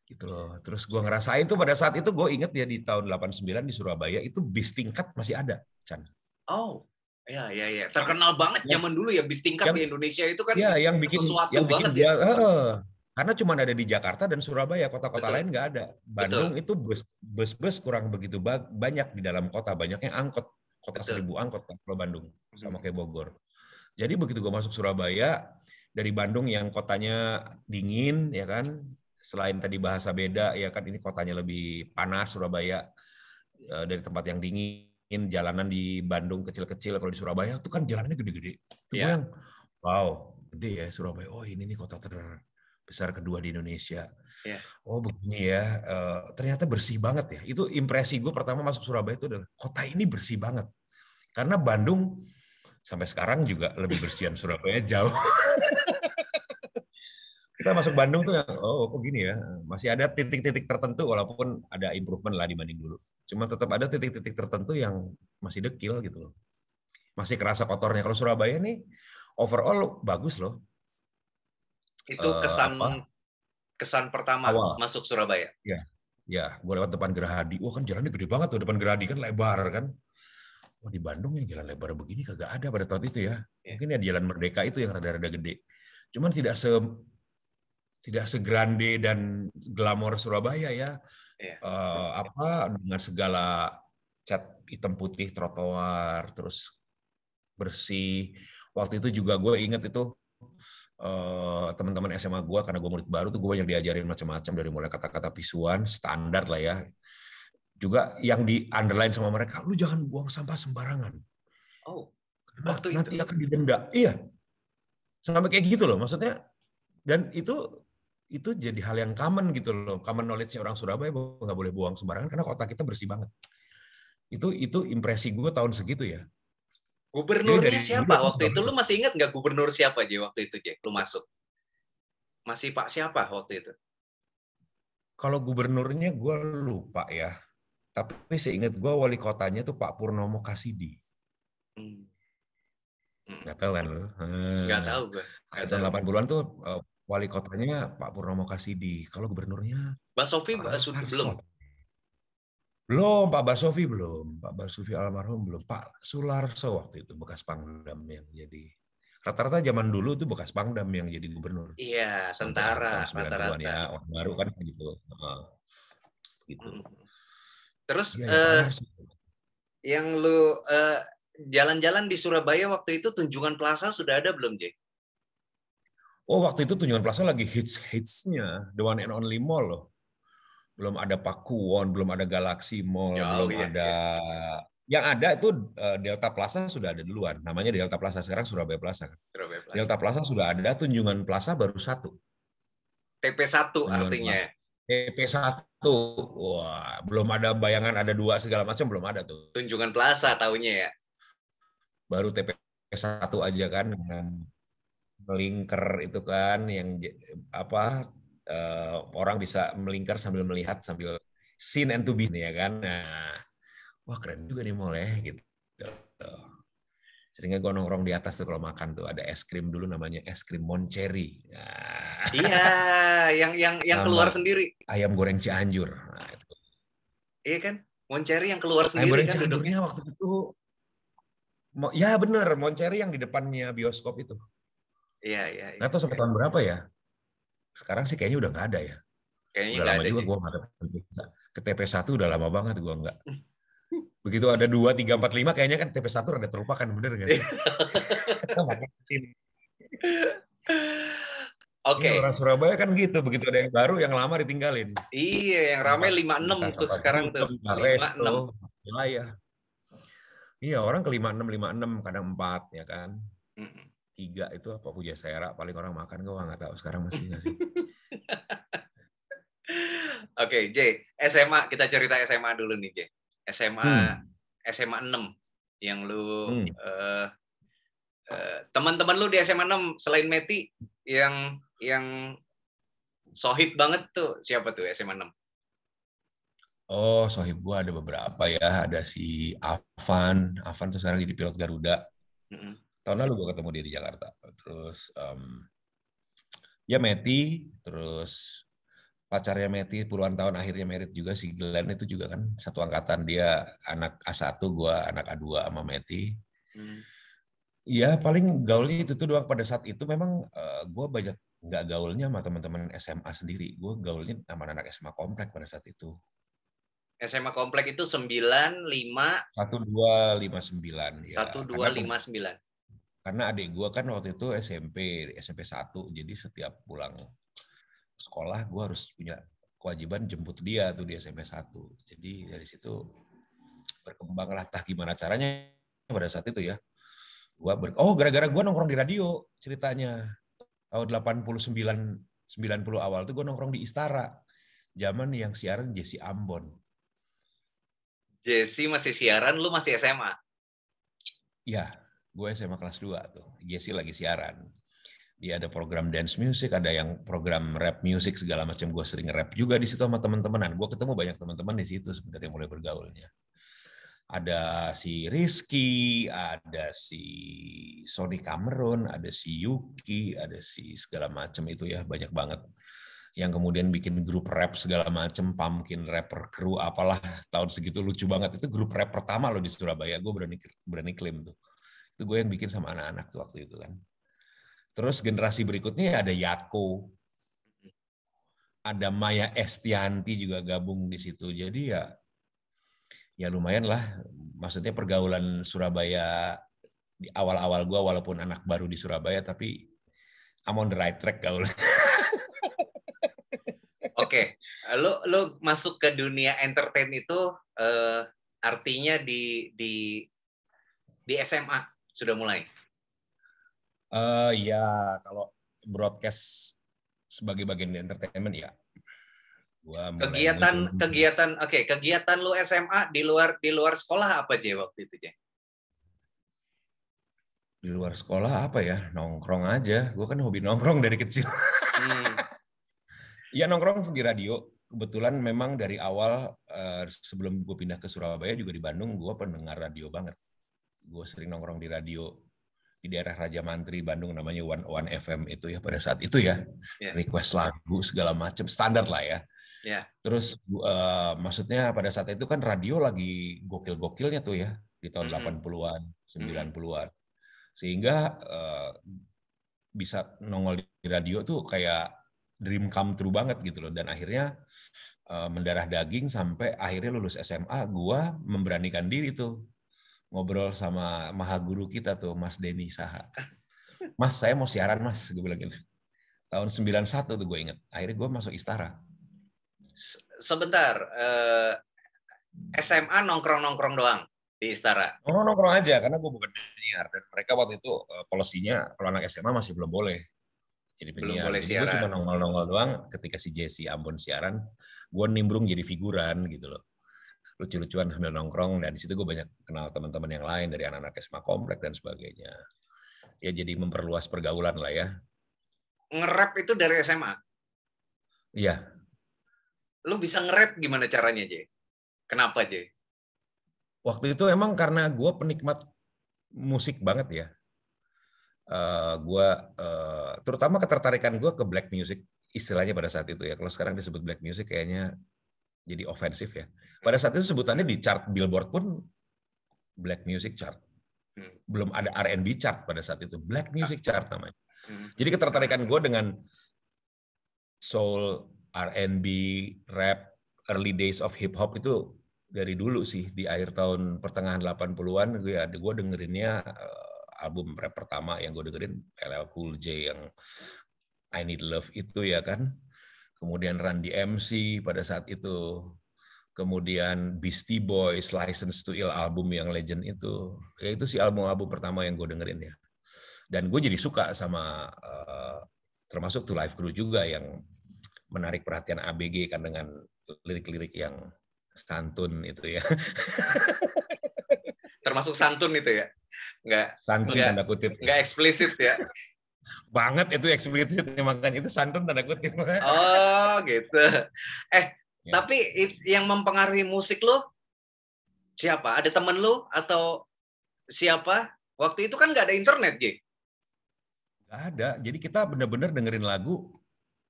gitu loh. Terus gue ngerasain tuh pada saat itu, gue inget ya di tahun 89 di Surabaya itu bis tingkat masih ada, Chan. Oh. Ya. Terkenal banget zaman dulu ya bis tingkat di Indonesia itu kan sesuatu banget ya. Karena cuma ada di Jakarta dan Surabaya, kota-kota lain nggak ada. Bandung itu bus kurang begitu banyak di dalam kota, banyaknya angkot, kota 1000 angkot kalau Bandung, sama kayak Bogor. Jadi begitu gue masuk Surabaya, dari Bandung yang kotanya dingin, ya kan, selain tadi bahasa beda, ya kan, ini kotanya lebih panas Surabaya, dari tempat yang dingin. Jalanan di Bandung kecil-kecil, kalau di Surabaya tuh kan jalannya gede-gede. Gue yang wow, gede ya Surabaya. Oh ini nih kota terbesar kedua di Indonesia. Oh begini ya. Ternyata bersih banget ya. Itu impresi gue pertama masuk Surabaya itu adalah kota ini bersih banget. Karena Bandung sampai sekarang juga lebih bersihan Surabaya jauh. Kita masuk Bandung tuh kok gini ya. Masih ada titik-titik tertentu walaupun ada improvement lah dibanding dulu. Cuma tetap ada titik-titik tertentu yang masih dekil gitu loh. Masih kerasa kotornya. Kalau Surabaya nih overall bagus loh. Itu kesan pertama masuk Surabaya. Ya. Ya, gue lewat depan Gerahadi. Wah, kan jalannya gede banget tuh, depan Gerahadi kan lebar kan. Wah, di Bandung yang jalan lebar begini kagak ada pada tahun itu ya. Mungkin ya di Jalan Merdeka itu yang rada-rada gede. Cuman tidak segrande dan glamor Surabaya ya. Dengan segala cat hitam putih trotoar, terus bersih. Waktu itu juga gue inget itu teman-teman SMA gue, karena gue murid baru tuh, gue banyak diajarin macam-macam, dari mulai kata-kata pisuan standar lah ya. Juga yang di underline sama mereka, lu jangan buang sampah sembarangan. Oh, karena nanti akan didenda. Iya, sampai kayak gitu loh maksudnya. Dan itu jadi hal yang common gitu loh, common knowledge-nya orang Surabaya, bahwa nggak boleh buang sembarangan karena kota kita bersih banget. Itu impresi gue tahun segitu ya. Gubernurnya siapa waktu itu? Lu masih ingat nggak gubernur siapa aja waktu itu, Jack? Lu masuk. Masih Pak siapa waktu itu? Kalau gubernurnya gue lupa ya. Tapi seingat gue wali kotanya tuh Pak Purnomo Kasidi. Nggak tahu kan lo? Nggak tahu gue. Tahun 80-an tuh wali kotanya Pak Purnomo Kasidi. Kalau gubernurnya Mbak Sofi belum? Belum, Pak Basuki belum. Pak Basuki almarhum belum. Pak Sularso waktu itu bekas Pangdam yang jadi. Rata-rata zaman dulu tuh bekas Pangdam yang jadi gubernur. Iya, tentara rata-rata. Ya, Orde Baru kan gitu. Gitu. Terus yang lu jalan-jalan di Surabaya waktu itu, Tunjungan Plaza sudah ada belum, Jack? Oh, waktu itu Tunjungan Plaza lagi hits-hitsnya, the one and only mall loh. Belum ada Pakuwon, belum ada Galaxy Mall, belum ada. Yang ada itu Delta Plaza sudah ada duluan. Namanya Delta Plaza, sekarang Surabaya Plaza. Delta Plaza sudah ada, Tunjungan Plaza baru satu. TP1 artinya. TP1. Wah, belum ada bayangan ada dua segala macam, belum ada tuh. Tunjungan Plaza taunya ya. Baru TP1 aja kan, dengan melingkar itu kan, yang apa, orang bisa melingkar sambil melihat, sambil seen and to be, ya kan. Nah, wah keren juga nih mall ya gitu. Seringnya gue nongkrong di atas tuh kalau makan tuh, ada es krim dulu namanya es krim Moncherry. Nah, iya, yang keluar sendiri. Ayam goreng Cianjur. Nah, itu. Iya kan? Moncherry yang keluar sendiri. Ayam goreng kan Cianjurnya waktu itu, ya bener, Moncherry yang di depannya bioskop itu. Iya. Nggak tahu sampai tahun berapa ya. Sekarang sih kayaknya udah nggak ada ya. Kayaknya udah lama juga gue nggak ke TP1, udah lama banget gue nggak. Begitu ada 2, 3, 4, 5 kayaknya kan TP1 rada terlupakan, bener nggak sih? Oke. Orang Surabaya kan gitu, begitu ada yang baru, yang lama ditinggalin. Iya, yang ramai 56 tuh sekarang tuh. 56. Iya, orang ke 56, kadang 4 ya kan. 3 itu apa Pujasera paling orang makan, gue nggak tahu sekarang masih nggak sih. Oke, J, SMA, kita cerita SMA dulu nih, J. SMA 6 yang lu teman-teman lu di SMA 6 selain Meti yang sohib banget tuh siapa tuh SMA 6? Oh, sohib gua ada beberapa ya. Ada si Avan tuh sekarang jadi pilot Garuda. Tahun lalu gua ketemu dia di Jakarta. Terus ya Meti, terus pacarnya Meti puluhan tahun akhirnya merit juga, si Glenn itu juga kan satu angkatan, dia anak A1, gua anak A2 sama Meti. Ya paling gaulnya itu tuh doang pada saat itu. Memang gua banyak nggak gaulnya sama teman-teman SMA sendiri. Gua gaulnya sama anak SMA komplek pada saat itu. SMA komplek itu 1259 ya. 1259. Karena adik gua kan waktu itu SMP 1, jadi setiap pulang sekolah gue harus punya kewajiban jemput dia tuh di SMP 1. Jadi dari situ berkembanglah, entah gimana caranya pada saat itu ya. Gara-gara gue nongkrong di radio ceritanya. Tahun 89, 90 awal tuh gue nongkrong di Istara. Zaman yang siaran Jesse Ambon. Jesse masih siaran, lu masih SMA? Ya, gue SMA kelas 2 tuh. Jesse lagi siaran. Dia ada program dance music, ada yang program rap music segala macam. Gue sering rap juga di situ sama teman-temanan. Gue ketemu banyak teman-teman di situ sebenarnya mulai bergaulnya. Ada si Rizky, ada si Sony Cameron, ada si Yuki, ada si segala macam itu ya, banyak banget. yang kemudian bikin grup rap segala macem, Pumpkin Rapper Crew apalah, tahun segitu lucu banget. Itu grup rap pertama loh di Surabaya, gue berani klaim tuh. Itu gue yang bikin sama anak-anak tuh waktu itu kan. Terus generasi berikutnya ada Yako, ada Maya Estianti juga gabung di situ. Jadi ya lumayan lah. Maksudnya pergaulan Surabaya di awal-awal gue, walaupun anak baru di Surabaya, tapi I'm on the right track gaul. Oke, lo masuk ke dunia entertain itu artinya di SMA sudah mulai. Ya kalau broadcast sebagai bagian entertainment ya. Gua mulai kegiatan lo SMA di luar sekolah apa aja waktu itu, Jay? Di luar sekolah apa ya? Nongkrong aja. Gue kan hobi nongkrong dari kecil. Iya, nongkrong di radio. Kebetulan memang dari awal sebelum gue pindah ke Surabaya juga di Bandung, gue pendengar radio banget. Gue sering nongkrong di radio di daerah Raja Mantri Bandung, namanya One FM itu ya pada saat itu ya. Request lagu segala macam, standar lah ya. Terus maksudnya pada saat itu kan radio lagi gokil-gokilnya tuh ya di tahun 80-an, 90-an. Sehingga bisa nongol di radio tuh kayak dream come true banget gitu loh. Dan akhirnya mendarah daging sampai akhirnya lulus SMA, gua memberanikan diri tuh ngobrol sama maha guru kita tuh, Mas Denny Saha. Mas, saya mau siaran, Mas. Gue bilang gitu. Tahun 91 tuh gue inget. Akhirnya gue masuk Istara. Sebentar, SMA nongkrong-nongkrong doang di Istara? Nongkrong aja, karena gue bukan penyiar. Dan mereka waktu itu polisinya, kalau anak SMA masih belum boleh jadi penyiar. Jadi gue cuma nongol-nongol doang. Ketika si Jesse Ambon siaran, gue nimbrung jadi figuran gitu loh. Lucu-lucuan sambil nongkrong. Dan di situ gue banyak kenal teman-teman yang lain dari anak-anak SMA komplek dan sebagainya. Ya jadi memperluas pergaulan lah ya. Nge-rap itu dari SMA? Iya. Lu bisa nge-rap gimana caranya, Jay? Kenapa, Jay? Waktu itu emang karena gue penikmat musik banget ya. Terutama ketertarikan gue ke black music, istilahnya pada saat itu ya. Kalau sekarang disebut black music kayaknya jadi ofensif ya. Pada saat itu sebutannya di chart Billboard pun black music chart. Belum ada R&B chart pada saat itu. Black music chart namanya. Jadi ketertarikan gue dengan soul, R&B, rap, early days of hip hop itu dari dulu sih. Di akhir tahun pertengahan 80-an gue dengerinnya album rap pertama yang gue dengerin LL Cool J yang I Need Love itu ya kan. Kemudian Run DMC pada saat itu. Kemudian Beastie Boys, License to Ill album yang legend itu. Ya itu sih album-album pertama yang gue dengerin ya. Dan gue jadi suka sama termasuk To Life Crew juga yang menarik perhatian ABG kan dengan lirik-lirik yang santun itu ya. Termasuk santun itu ya? Santun tanda kutip. Nggak eksplisit ya? Banget itu eksplisit, makanya itu santun tanda kutip. Oh gitu. Ya. Tapi yang mempengaruhi musik lo siapa? Ada temen lo atau siapa? Waktu itu kan nggak ada internet, Ji? Nggak ada. Jadi kita benar-benar dengerin lagu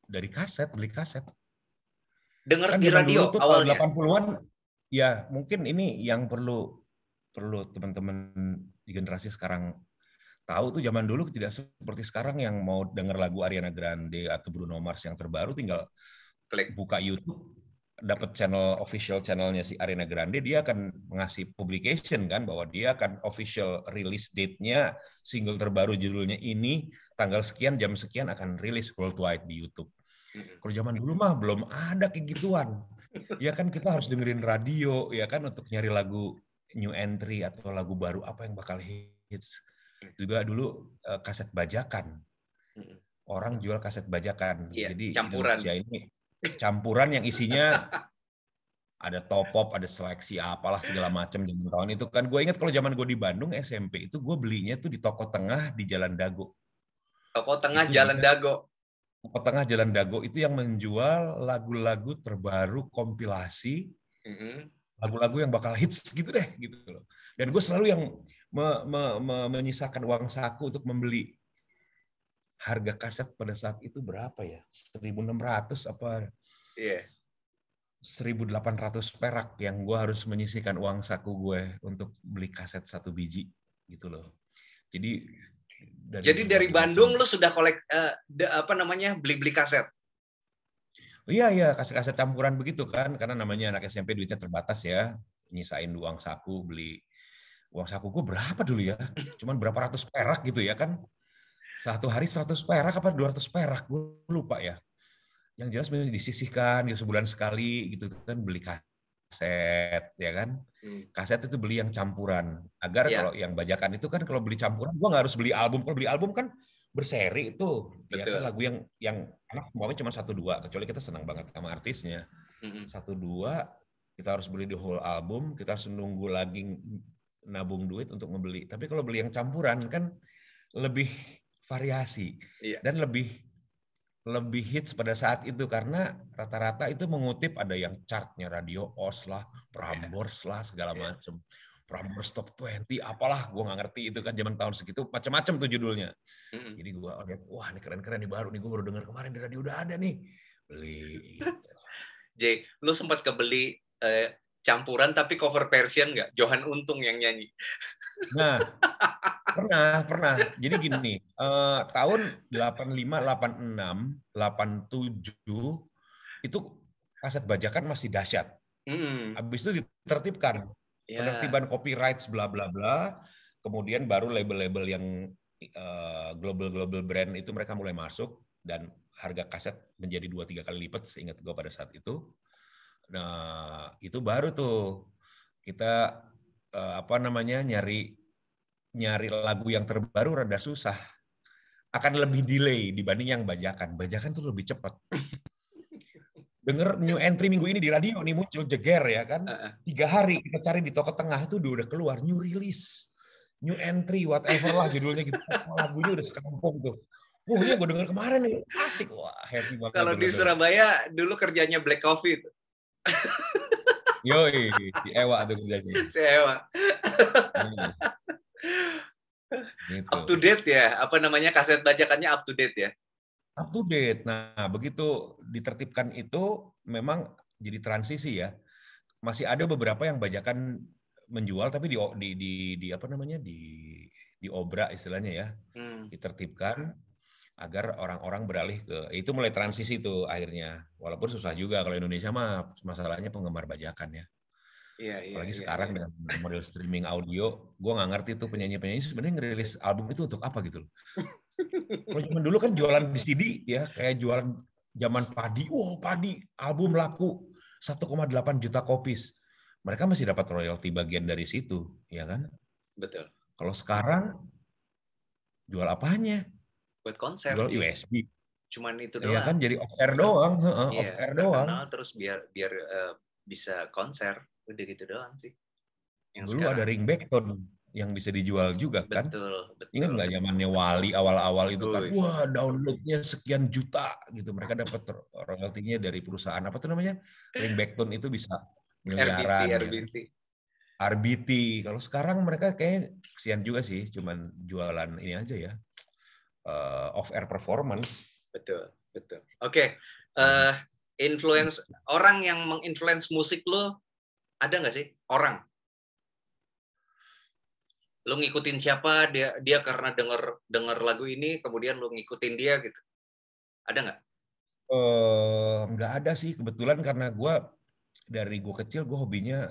dari kaset, beli kaset. Denger kan di radio dulu tuh, awalnya? 80-an, ya mungkin ini yang perlu teman-teman di generasi sekarang tahu tuh, zaman dulu tidak seperti sekarang yang mau denger lagu Ariana Grande atau Bruno Mars yang terbaru tinggal klik buka YouTube, dapat official channelnya si Ariana Grande, dia akan mengasih publication kan bahwa dia akan official release date-nya single terbaru judulnya ini tanggal sekian jam sekian akan rilis worldwide di YouTube. Kalau zaman dulu mah belum ada kayak gituan. Ya kan kita harus dengerin radio ya kan untuk nyari lagu new entry atau lagu baru apa yang bakal hits. Juga dulu kaset bajakan. Orang jual kaset bajakan. Iya, jadi campuran. Indonesia ini campuran yang isinya ada top pop, ada seleksi apalah segala macam di tahun itu kan. Gue ingat kalau zaman gue di Bandung SMP itu gue belinya tuh di Toko Tengah di Jalan Dago. Toko Tengah itu Jalan Dago. Toko Tengah Jalan Dago itu yang menjual lagu-lagu terbaru kompilasi, lagu-lagu yang bakal hits gitu deh gitu loh. Dan gue selalu yang menyisakan uang saku untuk membeli harga kaset pada saat itu berapa ya? 1.600 apa? Iya. 1.800 perak yang gue harus menyisihkan uang saku gue untuk beli kaset 1 biji gitu loh. Jadi dari Bandung lu sudah beli kaset? Iya, kaset-kaset campuran begitu kan, karena namanya anak SMP duitnya terbatas ya, nyisain uang saku beli. Uang saku gue berapa dulu ya? Cuman berapa ratus perak gitu ya kan? Satu hari 100 perak apa 200 perak, gue lupa ya. Yang jelas memang disisihkan gitu, sebulan sekali gitu kan beli kaset ya kan. Kaset itu beli yang campuran agar kalau yang bajakan itu kan kalau beli campuran gue nggak harus beli album. Kalau beli album kan berseri itu ya kan, lagu yang anak maunya cuma 1-2, kecuali kita senang banget sama artisnya. 1-2 kita harus beli the whole album, kita harus nunggu lagi nabung duit untuk membeli. Tapi kalau beli yang campuran kan lebih variasi dan lebih hits pada saat itu karena rata-rata itu mengutip ada yang chartnya Radio Oz lah, Prambors lah, segala macam. Prambors Top 20, apalah, gue nggak ngerti itu kan zaman tahun segitu, macam-macam tuh judulnya. Jadi gue lihat, wah ini keren-keren nih baru nih, gue baru dengar kemarin di radio udah ada nih, beli. Jay, lu sempat kebeli campuran tapi cover version nggak? Johan Untung yang nyanyi. Nah, pernah. Jadi gini, tahun 85, 86, 87 itu kaset bajakan masih dahsyat. Habis itu ditertibkan. Penertiban copyright bla bla bla. Kemudian baru label-label yang global brand itu mereka mulai masuk dan harga kaset menjadi 2-3 kali lipat seingat gue pada saat itu. Nah, itu baru tuh kita nyari lagu yang terbaru rada susah. Akan lebih delay dibanding yang bajakan. Bajakan tuh lebih cepat. Denger new entry minggu ini di radio nih muncul jeger ya kan. 3 hari kita cari di toko tengah itu udah keluar new release, new entry whatever lah judulnya gitu. Lagunya udah sekampung tuh. Wah, ini gue denger kemarin nih asik, wah happy banget. Kalau di Surabaya dulu kerjanya Black Coffee tuh. Yoi, si Ewa tuh kerjanya. Si Ewa. Gitu. Up to date ya, apa namanya kaset bajakannya up to date ya. Up to date. Nah, begitu ditertibkan itu memang jadi transisi ya. Masih ada beberapa yang bajakan menjual tapi di obra istilahnya ya. Ditertibkan agar orang-orang beralih ke itu, mulai transisi itu akhirnya. Walaupun susah juga kalau Indonesia mah masalahnya penggemar bajakan ya. Apalagi sekarang dengan model streaming audio, gue nggak ngerti tuh penyanyi-penyanyi sebenarnya ngerilis album itu untuk apa gitu loh. Kalau zaman dulu kan jualan di CD ya, kayak jualan zaman Padi. Padi album laku 1,8 juta copies. Mereka masih dapat royalti bagian dari situ, ya kan? Betul. Kalau sekarang jual apanya? Buat konser. Jual USB. Cuman itu doang. Ya kan jadi off air doang, off air doang. Terus biar bisa konser, udah gitu doang sih. Yang dulu sekarang ada ringback tone yang bisa dijual juga kan? Betul. Ingat nggak zamannya Wali awal-awal itu kan? Wah, downloadnya sekian juta gitu. Mereka dapat royaltinya dari perusahaan apa tuh namanya? Ringback tone itu bisa miliaran. RBT. Kalau sekarang mereka kayak kesian juga sih, cuman jualan ini aja ya. Off air performance. Betul. Oke. Influence orang yang menginfluence musik lo ada nggak sih? Orang lo ngikutin siapa, dia karena denger lagu ini kemudian lo ngikutin dia gitu, ada nggak? Nggak ada sih, kebetulan karena dari gue kecil gue hobinya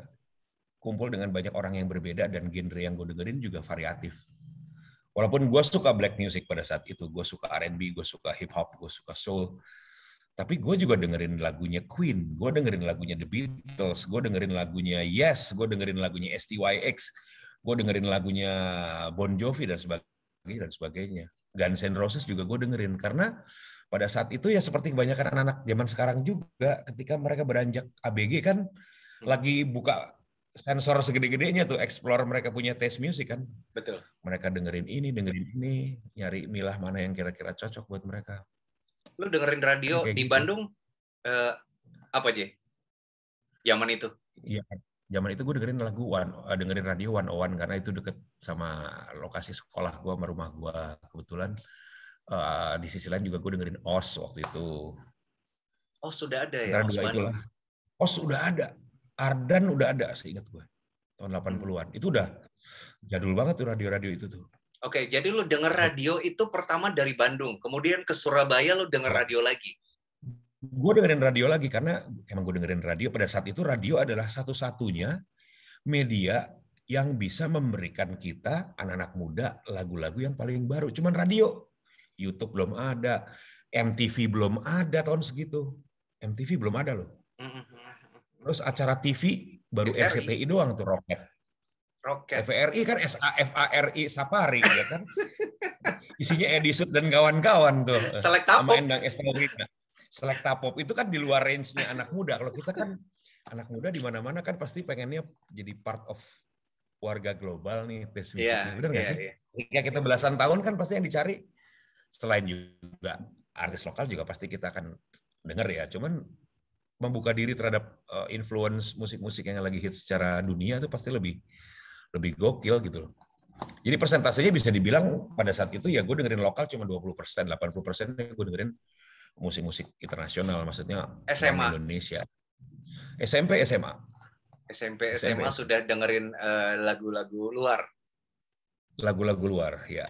kumpul dengan banyak orang yang berbeda dan genre yang gue dengerin juga variatif. Walaupun gue suka black music pada saat itu, gue suka R&B, gue suka hip hop, gue suka soul, tapi gue juga dengerin lagunya Queen, gue dengerin lagunya The Beatles, gue dengerin lagunya Yes, gue dengerin lagunya STYX, gue dengerin lagunya Bon Jovi dan sebagainya. Guns N' Roses juga gue dengerin karena pada saat itu ya seperti kebanyakan anak-anak zaman sekarang juga, ketika mereka beranjak ABG kan lagi buka sensor segede-gedenya tuh, explore mereka punya taste music kan. Betul. Mereka dengerin ini, nyari milah mana yang kira-kira cocok buat mereka. Lu dengerin radio di gitu. Bandung apa aja? Zaman itu? Iya, zaman itu gue dengerin radio 101 karena itu deket sama lokasi sekolah gue sama rumah gue kebetulan. Di sisi lain juga gue dengerin OS waktu itu. Oh, sudah ada ya Antara OS dua Bandung. itulah. OS udah ada. Ardan udah ada, seingat gue. Tahun 80-an. Itu udah jadul banget tuh radio-radio itu tuh. Oke, jadi lu denger radio itu pertama dari Bandung, kemudian ke Surabaya lu denger radio lagi. Gue dengerin radio lagi karena emang gue dengerin radio pada saat itu. Radio adalah satu-satunya media yang bisa memberikan kita anak-anak muda lagu-lagu yang paling baru. Cuman radio. YouTube belum ada, MTV belum ada tahun segitu. MTV belum ada loh. Terus acara TV baru RCTI doang tuh, Rocket. TVRI kan SAFARI Safari ya kan. Isinya Edisut dan kawan-kawan tuh. Sama Endang Estaurina. Selectapop itu kan di luar range-nya anak muda. Kalau kita kan anak muda di mana-mana kan pasti pengennya jadi part of warga global nih, tes musiknya. Benar nggak sih? Ketika kita belasan tahun kan pasti yang dicari, selain juga artis lokal juga pasti kita akan dengar ya. Cuman membuka diri terhadap influence musik-musik yang lagi hit secara dunia itu pasti lebih gokil gitu loh. Jadi persentasenya bisa dibilang pada saat itu ya gue dengerin lokal cuma 20%, 80% gue dengerin musik-musik internasional, maksudnya SMA Indonesia. SMP, SMA. SMP, SMA sudah dengerin lagu-lagu luar. Lagu-lagu luar, ya.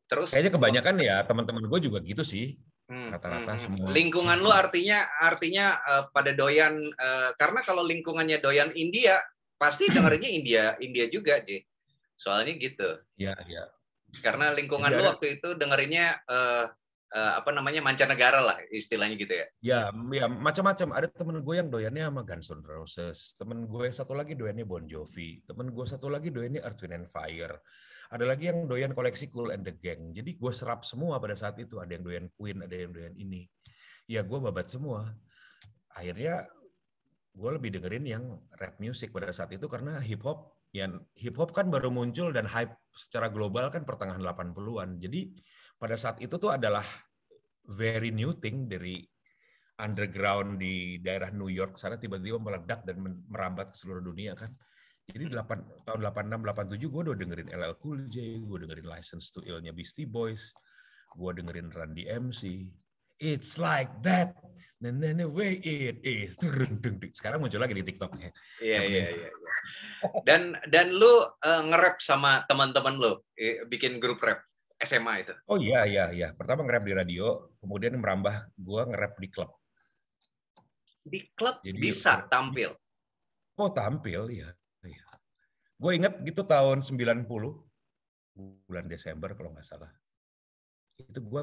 Terus kayaknya kebanyakan ya teman-teman gue juga gitu sih. Rata-rata semua. Lingkungan lu artinya pada doyan karena kalau lingkungannya doyan India pasti dengerinnya India juga, J. Soalnya gitu. Iya, iya. Karena lingkungan lu waktu itu dengerinnya mancanegara lah istilahnya gitu ya. Ya macam-macam. Ada temen gue yang doyannya sama Guns N' Roses. Temen gue satu lagi doyannya Bon Jovi. Temen gue satu lagi doyannya Earth, Wind and Fire. Ada lagi yang doyan koleksi Kool and the Gang. Jadi gue serap semua pada saat itu. Ada yang doyan Queen, ada yang doyan ini. Ya gue babat semua. Akhirnya gue lebih dengerin yang rap music pada saat itu karena hip hop kan baru muncul dan hype secara global kan pertengahan 80-an. Jadi pada saat itu tuh adalah very new thing dari underground di daerah New York sana tiba-tiba meledak dan merambat ke seluruh dunia kan. Jadi tahun 86, 87 gue udah dengerin LL Cool J, gue dengerin License to Ill-nya Beastie Boys, gue dengerin Run DMC. It's like that, and then the way it is. Sekarang muncul lagi di TikTok. Iya. Dan lu nge-rap sama teman-teman lu, bikin grup rap SMA itu? Oh iya. Pertama nge-rap di radio, kemudian merambah gue nge-rap di klub. Di klub jadi, bisa tampil? Oh tampil, ya. Gue inget gitu tahun 90, bulan Desember kalau nggak salah. Itu gue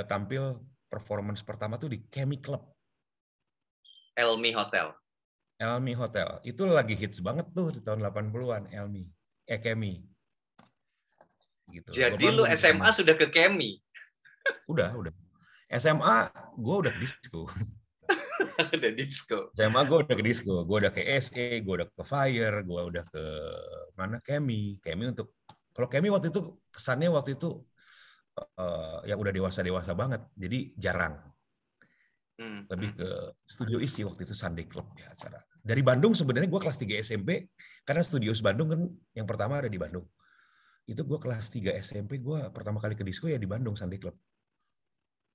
tampil performance pertama tuh di Kemi Club. Elmi Hotel. Elmi Hotel. Itu lagi hits banget tuh di tahun 80-an, Kemi. Gitu. Jadi lu SMA sudah ke Kemi? Udah. SMA gue udah ke disco. Udah disco. SMA gue udah ke disco. Gue udah ke SE, gue udah ke Fire, gue udah ke mana Kemi untuk kalau Kemi waktu itu kesannya yang udah dewasa banget. Jadi jarang. Lebih ke studio isi waktu itu Sunday Club ya acara. Dari Bandung sebenarnya gue kelas 3 SMP karena Studios Bandung kan yang pertama ada di Bandung. Itu gue kelas 3 SMP gue pertama kali ke disco ya di Bandung Sunday Club.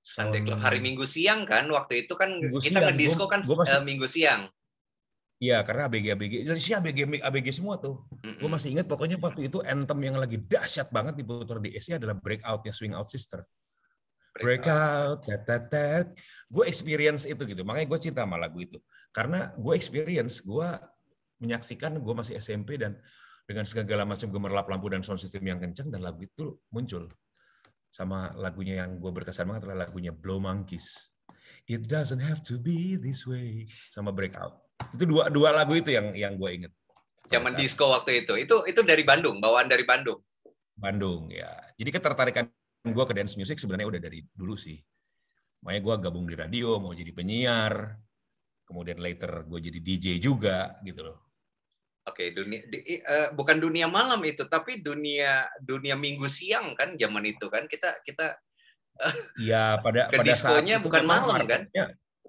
Sunday Club hari Minggu siang kan waktu itu kan kita ngedisco kan Minggu siang. Iya karena ABG Indonesia ABG semua tuh. Gue masih ingat pokoknya waktu itu anthem yang lagi dahsyat banget diputar di SE adalah Breakout-nya Swing Out Sister. Breakout, gue experience itu gitu. Makanya gue cinta sama lagu itu. Karena gue menyaksikan gue masih SMP dan dengan segala macam gemerlap lampu dan sound system yang kencang dan lagu itu muncul. Sama lagunya yang gue berkesan banget adalah lagunya Blow Monkeys. It doesn't have to be this way. Sama Breakout. Itu dua lagu itu yang gue inget. Zaman disco waktu itu. Itu dari Bandung, bawaan dari Bandung. Bandung ya. Jadi ketertarikan gue ke dance music sebenarnya udah dari dulu sih. Makanya gue gabung di radio, mau jadi penyiar. Kemudian later gue jadi DJ juga gitu loh. Oke, bukan dunia malam itu, tapi dunia Minggu siang kan zaman itu kan kita ya pada saat itu bukan malam kan?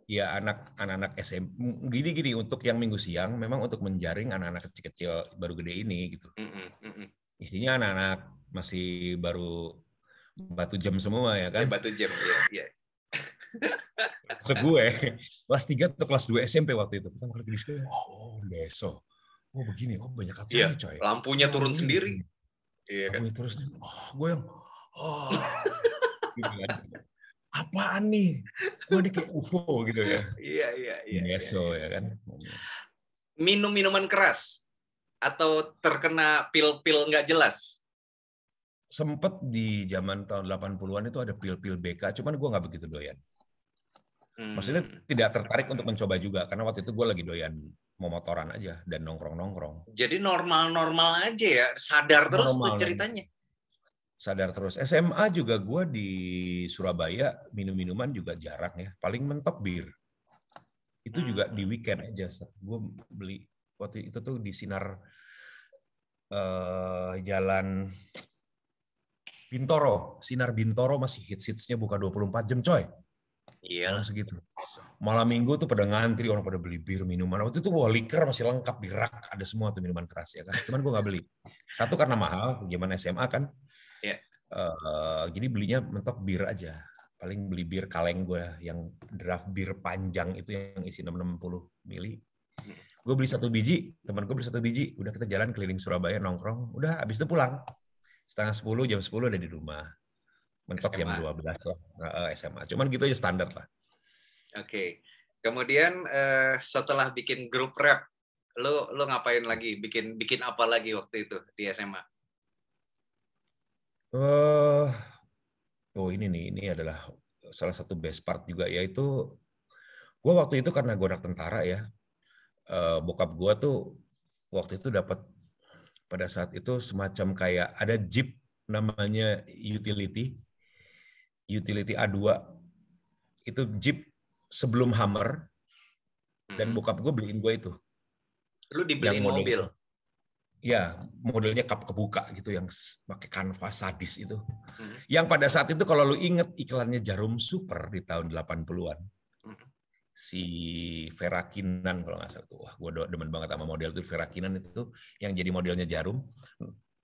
Ya anak-anak SMP gini untuk yang Minggu siang memang untuk menjaring anak-anak kecil-kecil baru gede ini gitu. Isinya anak-anak masih baru batu jam semua ya kan. Batu jam, iya. Maksud gue, kelas 3 atau kelas 2 SMP waktu itu. Pertama kali di sekolah, oh besok. Oh begini, oh banyak Iya, kacanya coy. lampunya turun ini sendiri. Iya kan. Lampunya terus, gue yang, gitu kan. Apaan nih? Gue ini kayak UFO gitu ya. Iya. Besok ya kan. Minum minuman keras atau terkena pil-pil nggak jelas? Sempet di zaman tahun 80-an itu ada pil-pil BK, cuman gue nggak begitu doyan. Maksudnya tidak tertarik untuk mencoba juga, karena waktu itu gue lagi doyan mau motoran aja dan nongkrong-nongkrong. Jadi normal-normal aja ya, sadar terus tuh ceritanya. Sadar terus. SMA juga gue di Surabaya minum-minuman juga jarang ya, paling mentok bir. Itu juga di weekend aja. Gue beli waktu itu tuh di Sinar Jalan Bintoro. Sinar Bintoro masih hits-hitsnya buka 24 jam coy. Iya. Malam segitu. Malam minggu tuh pada ngantri, orang pada beli bir, minuman. Waktu itu liker masih lengkap di rak, ada semua tuh minuman keras ya kan. Cuman gue nggak beli. Satu karena mahal, zaman SMA kan. Iya. Jadi belinya mentok bir aja. Paling beli bir kaleng gue yang draft bir panjang itu yang isi 660 mili. Gue beli 1 biji, teman gue beli 1 biji. Udah kita jalan keliling Surabaya nongkrong. Udah habis itu pulang. Setengah 10, jam 10 udah di rumah. Mentok SMA. jam 12 lah. SMA. Cuman gitu aja standar lah. Oke. Kemudian setelah bikin grup rap, lo ngapain lagi? Bikin apa lagi waktu itu di SMA? Ini adalah salah satu best part juga, yaitu gue waktu itu karena gue anak tentara ya, bokap gue tuh waktu itu dapat pada saat itu semacam kayak ada Jeep namanya utility A2, itu Jeep sebelum Hummer, dan bokap gue beliin gue itu. Lu dibeliin mobil? Ya, modelnya kap kebuka gitu yang pakai kanvas sadis itu. Yang pada saat itu kalau lu inget iklannya Jarum Super di tahun 80-an. Si Vera Kinan kalau nggak salah tuh. Wah, gue demen banget sama model tuh Vera Kinan itu yang jadi modelnya Jarum.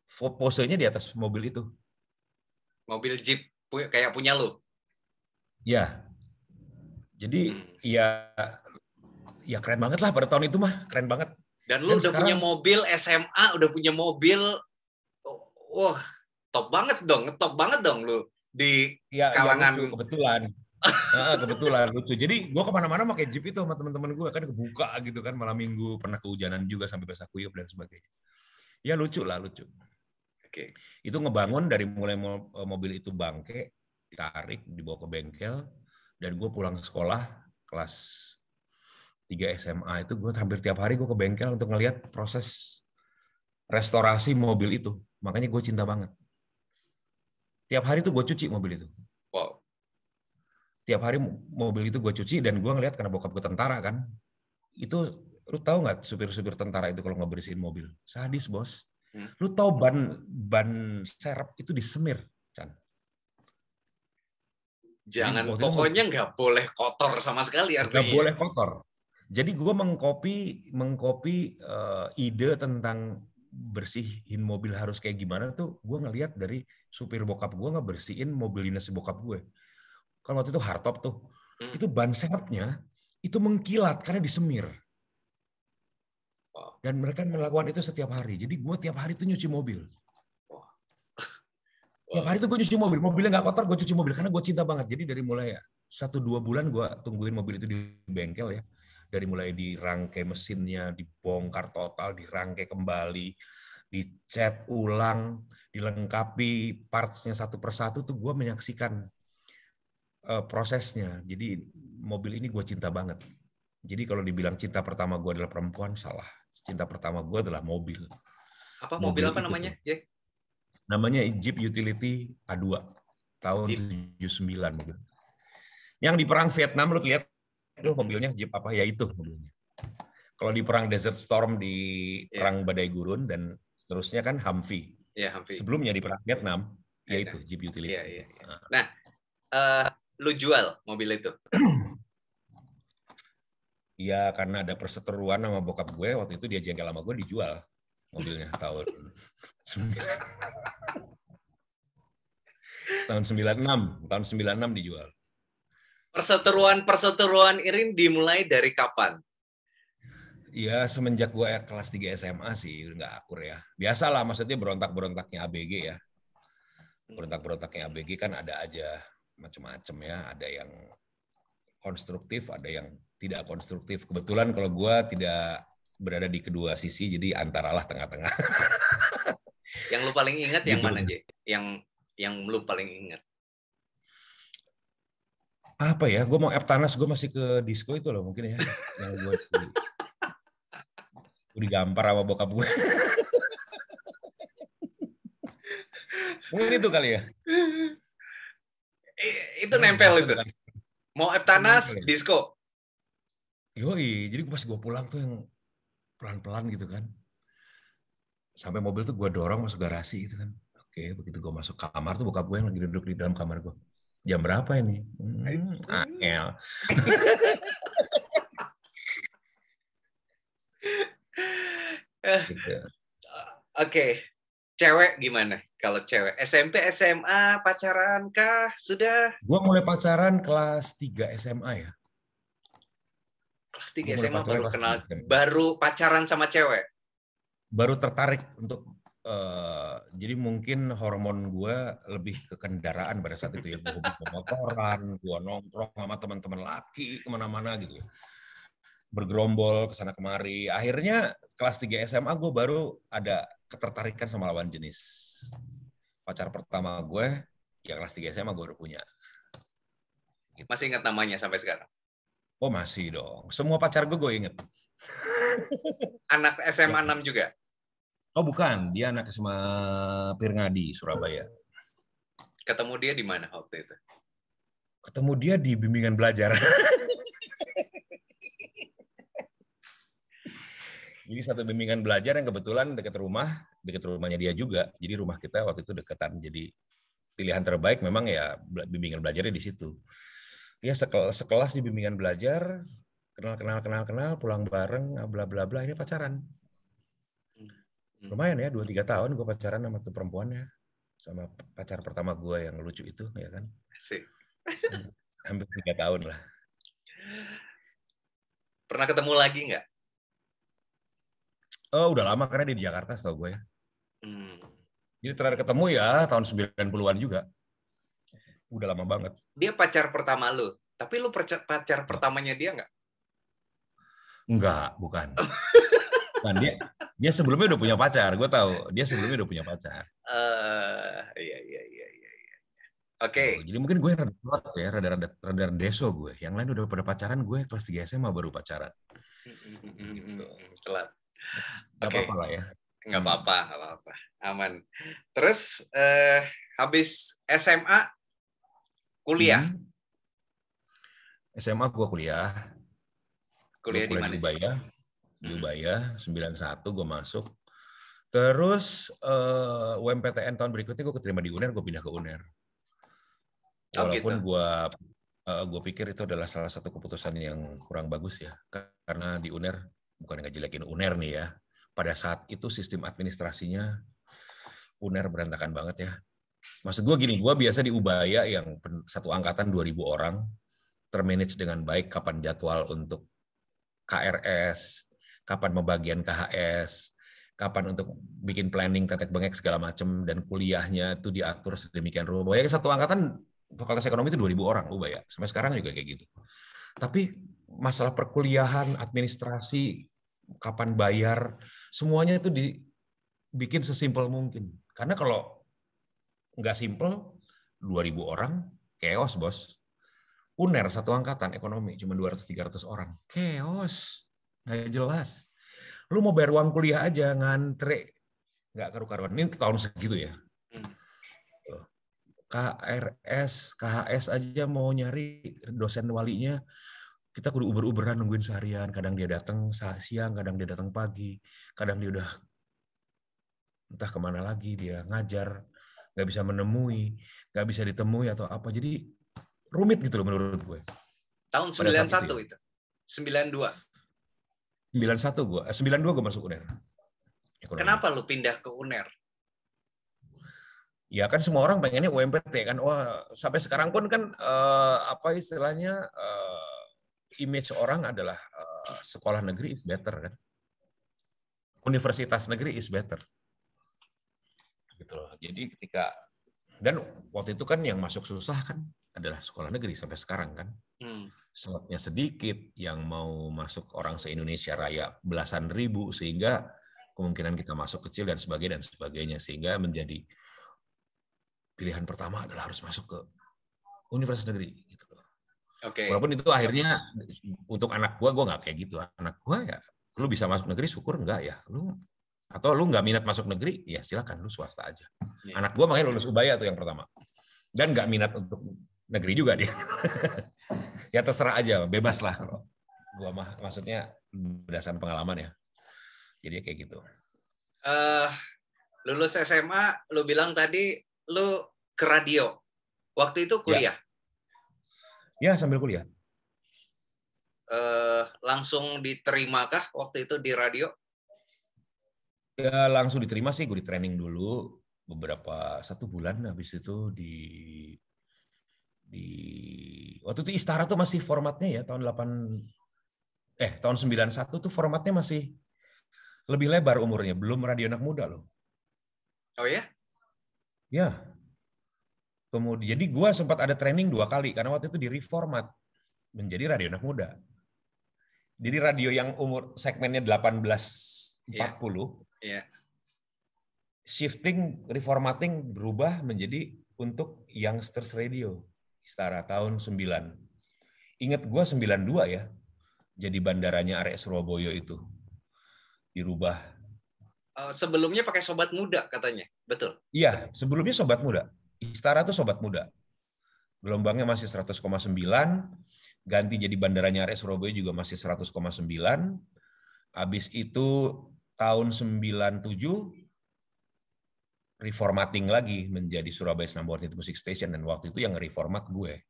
Posenya di atas mobil itu. Mobil Jeep kayak punya lu? Ya. Jadi ya keren banget lah pada tahun itu mah, keren banget. Dan lu udah sekarang, punya mobil SMA, udah punya mobil, wah top banget dong lu di kalangan. Ya, kebetulan lucu. Jadi gue kemana-mana pakai Jeep itu sama teman-teman gue, kan kebuka gitu kan, malam minggu pernah kehujanan juga sampai basah kuyup dan sebagainya. Ya lucu. Oke. Itu ngebangun dari mulai mobil itu bangke, ditarik, dibawa ke bengkel, dan gue pulang sekolah kelas 3 SMA itu gue hampir tiap hari gue ke bengkel untuk ngelihat proses restorasi mobil itu. Makanya gue cinta banget. Tiap hari tuh gue cuci mobil itu. Wow. Tiap hari mobil itu gue cuci, dan gue ngeliat karena bokap gue tentara kan. Itu lu tahu nggak supir-supir tentara itu kalau ngebersihin mobil? Sadis bos. Lu tahu ban serep itu disemir, Chan. Jangan, pokoknya nggak boleh kotor sama sekali artinya. Nggak boleh kotor. Jadi gue mengcopy ide tentang bersihin mobil harus kayak gimana tuh gue ngelihat dari supir bokap gue ngebersihin mobil dinas bokap gue. Kalau waktu itu hardtop tuh, itu ban serepnya itu mengkilat karena disemir. Dan mereka melakukan itu setiap hari. Jadi gue tiap hari tuh nyuci mobil. Tiap hari tuh gue nyuci mobil. Mobilnya nggak kotor, gue cuci mobil karena gue cinta banget. Jadi dari mulai 1-2 bulan gue tungguin mobil itu di bengkel ya. Dari mulai dirangkai mesinnya, dibongkar total, dirangkai kembali, dicat ulang, dilengkapi partsnya satu persatu, tuh gue menyaksikan prosesnya. Jadi mobil ini gue cinta banget. Jadi kalau dibilang cinta pertama gue adalah perempuan, salah. Cinta pertama gue adalah mobil. Apa mobil apa namanya, Jack? Namanya Jeep Utility A2 tahun 79 mobil. Yang di perang Vietnam lu lihat itu mobilnya Jeep apa ya, itu mobilnya. Kalau di perang Desert Storm, di perang Badai Gurun dan seterusnya kan Humvee. Humvee. Sebelumnya di perang Vietnam yaitu Jeep Utility. Nah, lu jual mobil itu? Iya, karena ada perseteruan sama bokap gue, waktu itu dia jengkel sama gue, dijual mobilnya tahun 9. Tahun 96 dijual. Perseteruan Irin dimulai dari kapan? Ya semenjak gue kelas 3 SMA sih, udah nggak akur ya. Biasalah, maksudnya berontak-berontaknya ABG ya. Berontak-berontaknya ABG kan ada aja macam-macam ya. Ada yang konstruktif, ada yang tidak konstruktif. Kebetulan kalau gue tidak berada di kedua sisi, jadi antaralah tengah-tengah. Yang lu paling ingat yang Gitu. mana, J? Yang lu paling ingat? Apa ya? Gue mau Eptanas, gue masih ke disco itu loh mungkin ya. Yang gue digampar sama bokap gue. Mungkin itu kali ya. Itu nempel itu. Mau Eptanas, ya. disco. Yoi, jadi pas gue pulang tuh yang pelan-pelan gitu kan. Sampai mobil tuh gue dorong masuk garasi gitu kan. Oke, begitu gue masuk kamar tuh bokap gue yang lagi duduk di dalam kamar gue. Jam berapa ini? Angel. Gitu. Oke. Cewek gimana? Kalau cewek SMP, SMA, pacaran kah? Sudah? Gue mulai pacaran kelas 3 SMA ya. Kelas 3 SMA baru kenal, baru pacaran sama cewek? Baru tertarik untuk jadi mungkin hormon gue lebih ke kendaraan pada saat itu ya. Gue hobi pemotoran, gue nongkrong sama teman-teman laki kemana-mana gitu ya. Bergerombol ke sana kemari. Akhirnya kelas 3 SMA gue baru ada ketertarikan sama lawan jenis. Pacar pertama gue, ya kelas 3 SMA gue udah punya. Gitu. Masih ingat namanya sampai sekarang? Oh masih dong. Semua pacar gue inget. Anak SMA 6 juga? Oh bukan, dia anak SMA Pirngadi, Surabaya. Ketemu dia di mana waktu itu? Ketemu dia di bimbingan belajar. Jadi satu bimbingan belajar yang kebetulan dekat rumahnya dia juga. Jadi rumah kita waktu itu dekatan. Jadi pilihan terbaik memang ya bimbingan belajarnya di situ. Ya sekelas di bimbingan belajar, kenal, pulang bareng, bla bla bla, ini pacaran. Lumayan ya, 2-3 tahun gue pacaran sama tuh perempuannya. Sama pacar pertama gue yang lucu itu, ya kan. Asik. Hampir 3 tahun lah. Pernah ketemu lagi nggak? Oh, udah lama karena dia di Jakarta setahu gue ya. Jadi terakhir ketemu ya tahun 90-an juga. Udah lama banget. Dia pacar pertama lu, tapi lu pacar pertamanya dia nggak? Enggak, bukan. Nah, dia sebelumnya udah punya pacar, gue tahu. Dia sebelumnya udah punya pacar. Iya. Oke. Jadi mungkin gue rada deso gue. Yang lain udah pada pacaran, gue kelas 3 SMA baru pacaran. Gitu. Telat. Nggak apa-apa lah ya. Nggak apa-apa. Aman. Terus habis SMA kuliah? SMA gue kuliah. Kuliah di mana? Di Ubaya. 91 gue masuk. Terus UMPTN tahun berikutnya gue keterima di UNER, gue pindah ke UNER. Walaupun gue pikir itu adalah salah satu keputusan yang kurang bagus ya. Karena di UNER, bukan ngejelekin UNER nih ya, pada saat itu sistem administrasinya UNER berantakan banget ya. Maksud gue gini, gue biasa di Ubaya yang satu angkatan 2.000 orang, termanage dengan baik kapan jadwal untuk KRS, kapan pembagian KHS, kapan untuk bikin planning tetek bengek segala macam, dan kuliahnya itu diatur sedemikian rupa. Ubaya satu angkatan Fakultas Ekonomi itu 2.000 orang Ubaya. Sampai sekarang juga kayak gitu. Tapi masalah perkuliahan, administrasi, kapan bayar, semuanya itu dibikin sesimpel mungkin. Karena kalau nggak simpel, 2.000 orang, chaos bos. UNER satu angkatan ekonomi cuma 200-300 orang. Chaos. Nggak jelas. Lu mau bayar uang kuliah aja, ngantre. Nggak karu-karuan. Ini tahun segitu ya. KRS, KHS aja mau nyari dosen walinya, kita kudu uber-uberan nungguin seharian. Kadang dia datang siang, kadang dia datang pagi. Kadang dia udah entah kemana lagi, dia ngajar, nggak bisa menemui, nggak bisa ditemui atau apa. Jadi rumit gitu loh menurut gue. Tahun 91 itu? 92? 91 gue masuk UNER. Ekonomi. Kenapa lu pindah ke UNER? Ya kan semua orang pengennya UMPT kan. Wah, sampai sekarang pun kan apa istilahnya image orang adalah sekolah negeri is better kan. Universitas negeri is better. Gitu loh. Jadi ketika dan waktu itu kan yang masuk susah kan adalah sekolah negeri sampai sekarang kan. Slotnya sedikit, yang mau masuk orang se-Indonesia Raya belasan ribu, sehingga kemungkinan kita masuk kecil dan sebagainya, sehingga menjadi pilihan pertama adalah harus masuk ke universitas negeri gitu loh. Walaupun itu akhirnya untuk anak gua nggak kayak gitu. Anak gua ya, lu bisa masuk negeri syukur, enggak ya. Atau lu nggak minat masuk negeri, ya silakan lu swasta aja. Anak gua makanya lulus Ubaya tuh yang pertama. Dan nggak minat untuk negeri juga dia. Ya terserah aja, bebas lah kalau gua mah, maksudnya berdasarkan pengalaman ya. Jadi kayak gitu. Lulus SMA, lu bilang tadi lu ke radio. Waktu itu kuliah? Ya, sambil kuliah. Langsung diterimakah waktu itu di radio? Ya, langsung diterima sih, gue di training dulu beberapa 1 bulan, habis itu waktu itu Istara tuh masih formatnya ya tahun 91 tuh formatnya masih lebih lebar umurnya, belum Radio Anak Muda loh. Oh ya? Ya. Kemudian jadi gue sempat ada training 2 kali karena waktu itu di reformat menjadi Radio Anak Muda. Jadi radio yang umur segmennya 18-40, shifting, reformatting berubah menjadi untuk youngsters radio. Istara tahun 9. Ingat gue 92 ya. Jadi bandaranya Arek Surabaya itu dirubah. Sebelumnya pakai Sobat Muda katanya, betul? Iya, sebelumnya Sobat Muda. Istara tuh Sobat Muda. Gelombangnya masih 100,9, ganti jadi bandaranya Arek Surabaya juga masih 100,9. Habis itu tahun 97 reformatting lagi menjadi Surabaya Number One Hit Music Station, dan waktu itu yang reformat gue.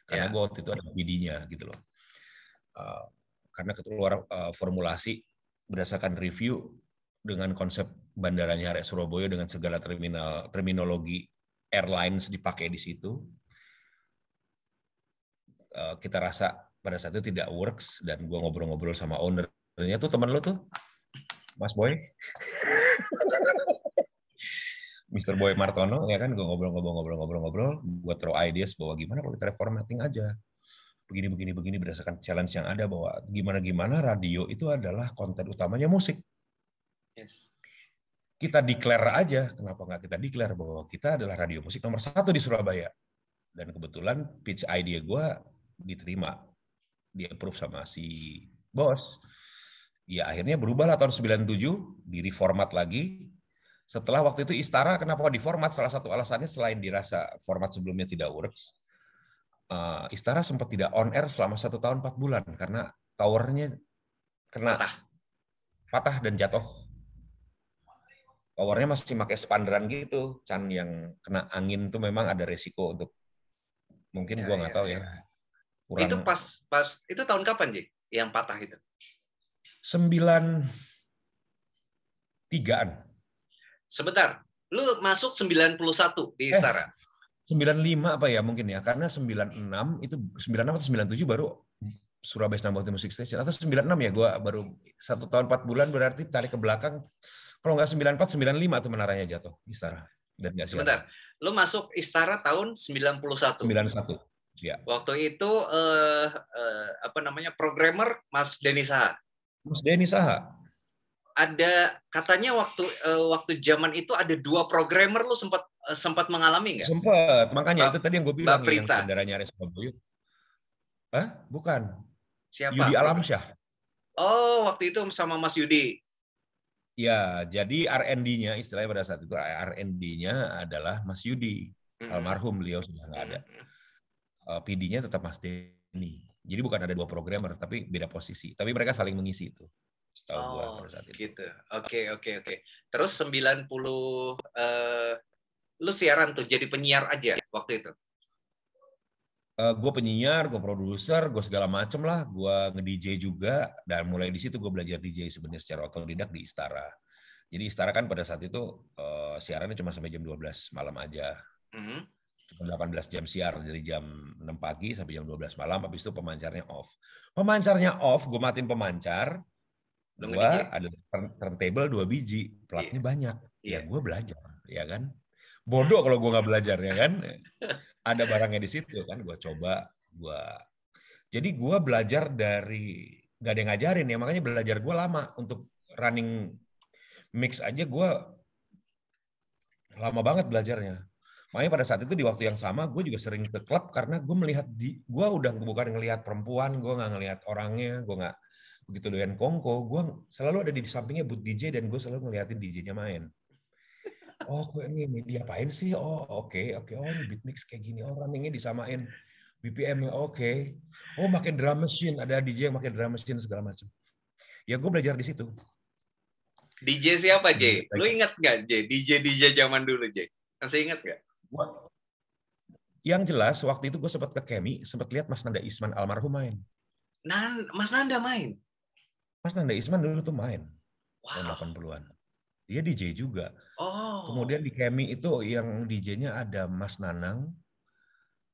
Karena gue waktu itu ada PD-nya gitu loh. Karena keluar formulasi berdasarkan review dengan konsep bandaranya Arek Surabaya dengan segala terminologi airlines dipakai di situ, kita rasa pada saat itu tidak works, dan gue ngobrol-ngobrol sama ownernya tuh, teman lo tuh, Mas Boy, Mr. Boy Martono, ya kan, gue ngobrol, gue throw ideas bahwa gimana kalau kita reformatting aja, begini berdasarkan challenge yang ada, bahwa gimana radio itu adalah konten utamanya musik. Kita declare aja, kenapa nggak kita declare bahwa kita adalah radio musik nomor 1 di Surabaya. Dan kebetulan pitch idea gue diterima, di-approve sama si bos. Ya akhirnya berubahlah tahun 97, di-reformat lagi. Setelah waktu itu Istara kenapa diformat, salah satu alasannya selain dirasa format sebelumnya tidak works, Istara sempat tidak on air selama 1 tahun 4 bulan karena towernya kena patah dan jatuh. Towernya masih pakai spanderan gitu, Chan, yang kena angin tuh memang ada resiko untuk, mungkin gua nggak tahu ya. Kurang... Itu pas itu tahun kapan, Ji? Yang patah itu? 93-an. Sebentar, lu masuk 91 di Istara. 95 apa ya mungkin ya, karena 96 itu 96 atau 97 baru Surabaya Number One Music Station, atau 96 ya, gua baru 1 tahun 4 bulan, berarti tarik ke belakang. Kalau nggak 94, 95 tuh menaranya jatuh Istara. Dan nggak siap. Sebentar, lu masuk Istara tahun 91. 91. Ya. Waktu itu programmer Mas Denny Saha. Mas Denny Saha. Ada katanya waktu zaman itu ada 2 programmer, lu sempat mengalami nggak? Sempat, makanya itu tadi yang gue bilang yang Prita. bandaranya Arek Surabaya. Hah? Bukan. Siapa? Yudi Alamsyah. Oh, waktu itu sama Mas Yudi. Ya, jadi R&D-nya, istilahnya pada saat itu R&D-nya adalah Mas Yudi. Almarhum, beliau sudah nggak ada. PD-nya tetap Mas Denny. Jadi bukan ada 2 programmer, tapi beda posisi. Tapi mereka saling mengisi itu. Setahu gua pada saat itu. Gitu. Oke. Terus 90 lu siaran tuh, jadi penyiar aja waktu itu? Gue penyiar, gue produser, gue segala macem lah. Gue nge-DJ juga, dan mulai di situ gue belajar DJ sebenarnya secara otodidak di Istara. Jadi Istara kan pada saat itu siarannya cuma sampai jam 12 malam aja. Cuma 18 jam siar dari jam 6 pagi sampai jam 12 malam. Habis itu pemancarnya off. Pemancarnya off, gue matiin pemancar. Gue ada turntable 2 biji, platnya banyak. Ya gue belajar, ya kan. Bodoh kalau gue nggak belajar, ya kan. Ada barangnya di situ kan, gue coba. Jadi gue belajar dari, nggak ada yang ngajarin ya, makanya belajar gue lama. Untuk running mix aja gue lama banget belajarnya. Makanya pada saat itu di waktu yang sama gue juga sering ke klub karena gue melihat gue udah bukan ngelihat perempuan, gue nggak ngelihat orangnya, gue nggak begitu doyan kongko, gue selalu ada di sampingnya booth DJ dan gue selalu ngeliatin DJ-nya main. Oh, kok ini diapain sih? Oh, oke. Oh, ini beat mix kayak gini. Oh, runningnya disamain BPM-nya. Oke. Oh, pakai drum machine. Ada DJ yang pakai drum machine segala macam. Ya, gue belajar di situ. DJ siapa, J? Lu ingat nggak, J? DJ zaman dulu, J? Masih ingat nggak? Yang jelas, waktu itu gue sempat ke Kemi, sempat lihat Mas Nanda Isman almarhum main. Mas Nanda main? Mas Nanda Isman dulu tuh main. Tahun 80-an. Dia DJ juga. Kemudian di Kemi itu yang DJ-nya ada Mas Nanang,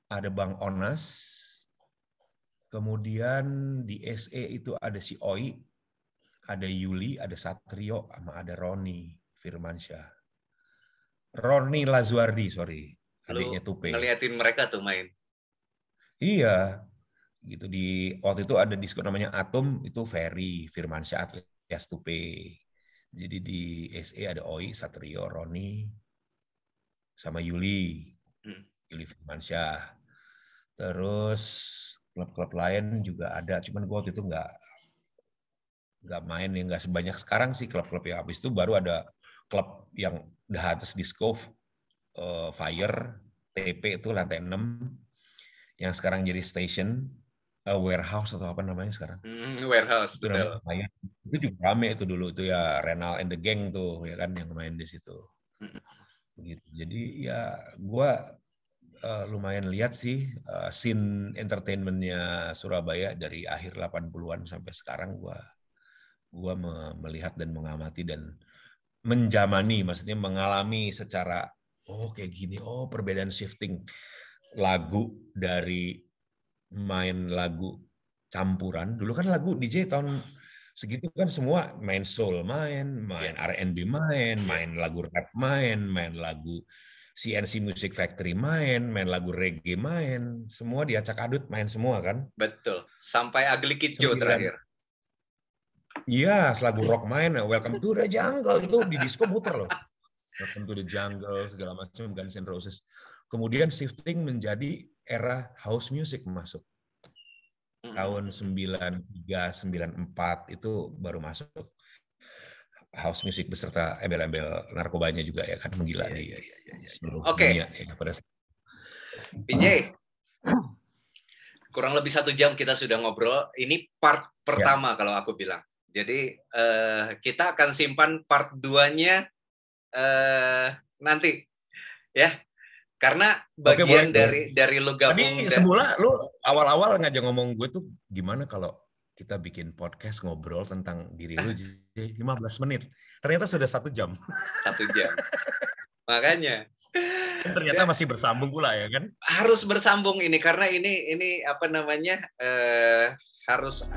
ada Bang Onas, kemudian di SE itu ada si Oi, ada Yuli, ada Satrio, sama ada Roni Firmansyah. Roni Lazuardi, sorry. Adiknya Tupe. Ngeliatin mereka tuh main? Iya. Gitu waktu itu ada diskon namanya Atom, itu Ferry Firmansyah alias Tupe. Jadi di SE ada Oi, Satrio, Roni, sama Yuli Firmansyah. Terus klub-klub lain juga ada, cuman gue waktu itu nggak main ya, nggak sebanyak sekarang sih klub-klub yang habis itu baru ada klub yang The Hottest Disco, Fire, TP itu lantai 6, yang sekarang jadi Station, Warehouse atau apa namanya sekarang? Warehouse, betul. Itu juga rame itu dulu, itu ya Renal and the Gang tuh, ya kan, yang main di situ. Gitu. Jadi ya gue lumayan lihat sih scene entertainment-nya Surabaya dari akhir 80-an sampai sekarang. Gue melihat dan mengamati dan menjamani, maksudnya mengalami secara kayak gini, perbedaan shifting lagu dari main lagu campuran. Dulu kan lagu DJ tahun segitu kan semua main soul, main R&B, main lagu rap, main lagu CNC Music Factory, main lagu reggae, semua diacak adut, main semua kan. Betul. Sampai Ugly Kid Joe terakhir. Iya, lagu rock main, Welcome to the Jungle itu di disco muter loh. Welcome to the Jungle segala macam, Guns N' Roses. Kemudian shifting menjadi era house music masuk. Tahun 93, 94 itu baru masuk house music beserta embel-embel narkobanya juga ya kan, menggila di seluruh dunia ya pada saat. PJ, kurang lebih 1 jam kita sudah ngobrol. Ini part pertama kalau aku bilang. Jadi kita akan simpan part 2-nya nanti ya. Karena bagian dari lu gabung. Tadi semula lu awal-awal ngajak ngomong gue tuh gimana kalau kita bikin podcast ngobrol tentang diri lu 15 menit. Ternyata sudah 1 jam. 1 jam. Makanya. Ternyata masih bersambung pula ya kan? Harus bersambung ini karena ini apa namanya harus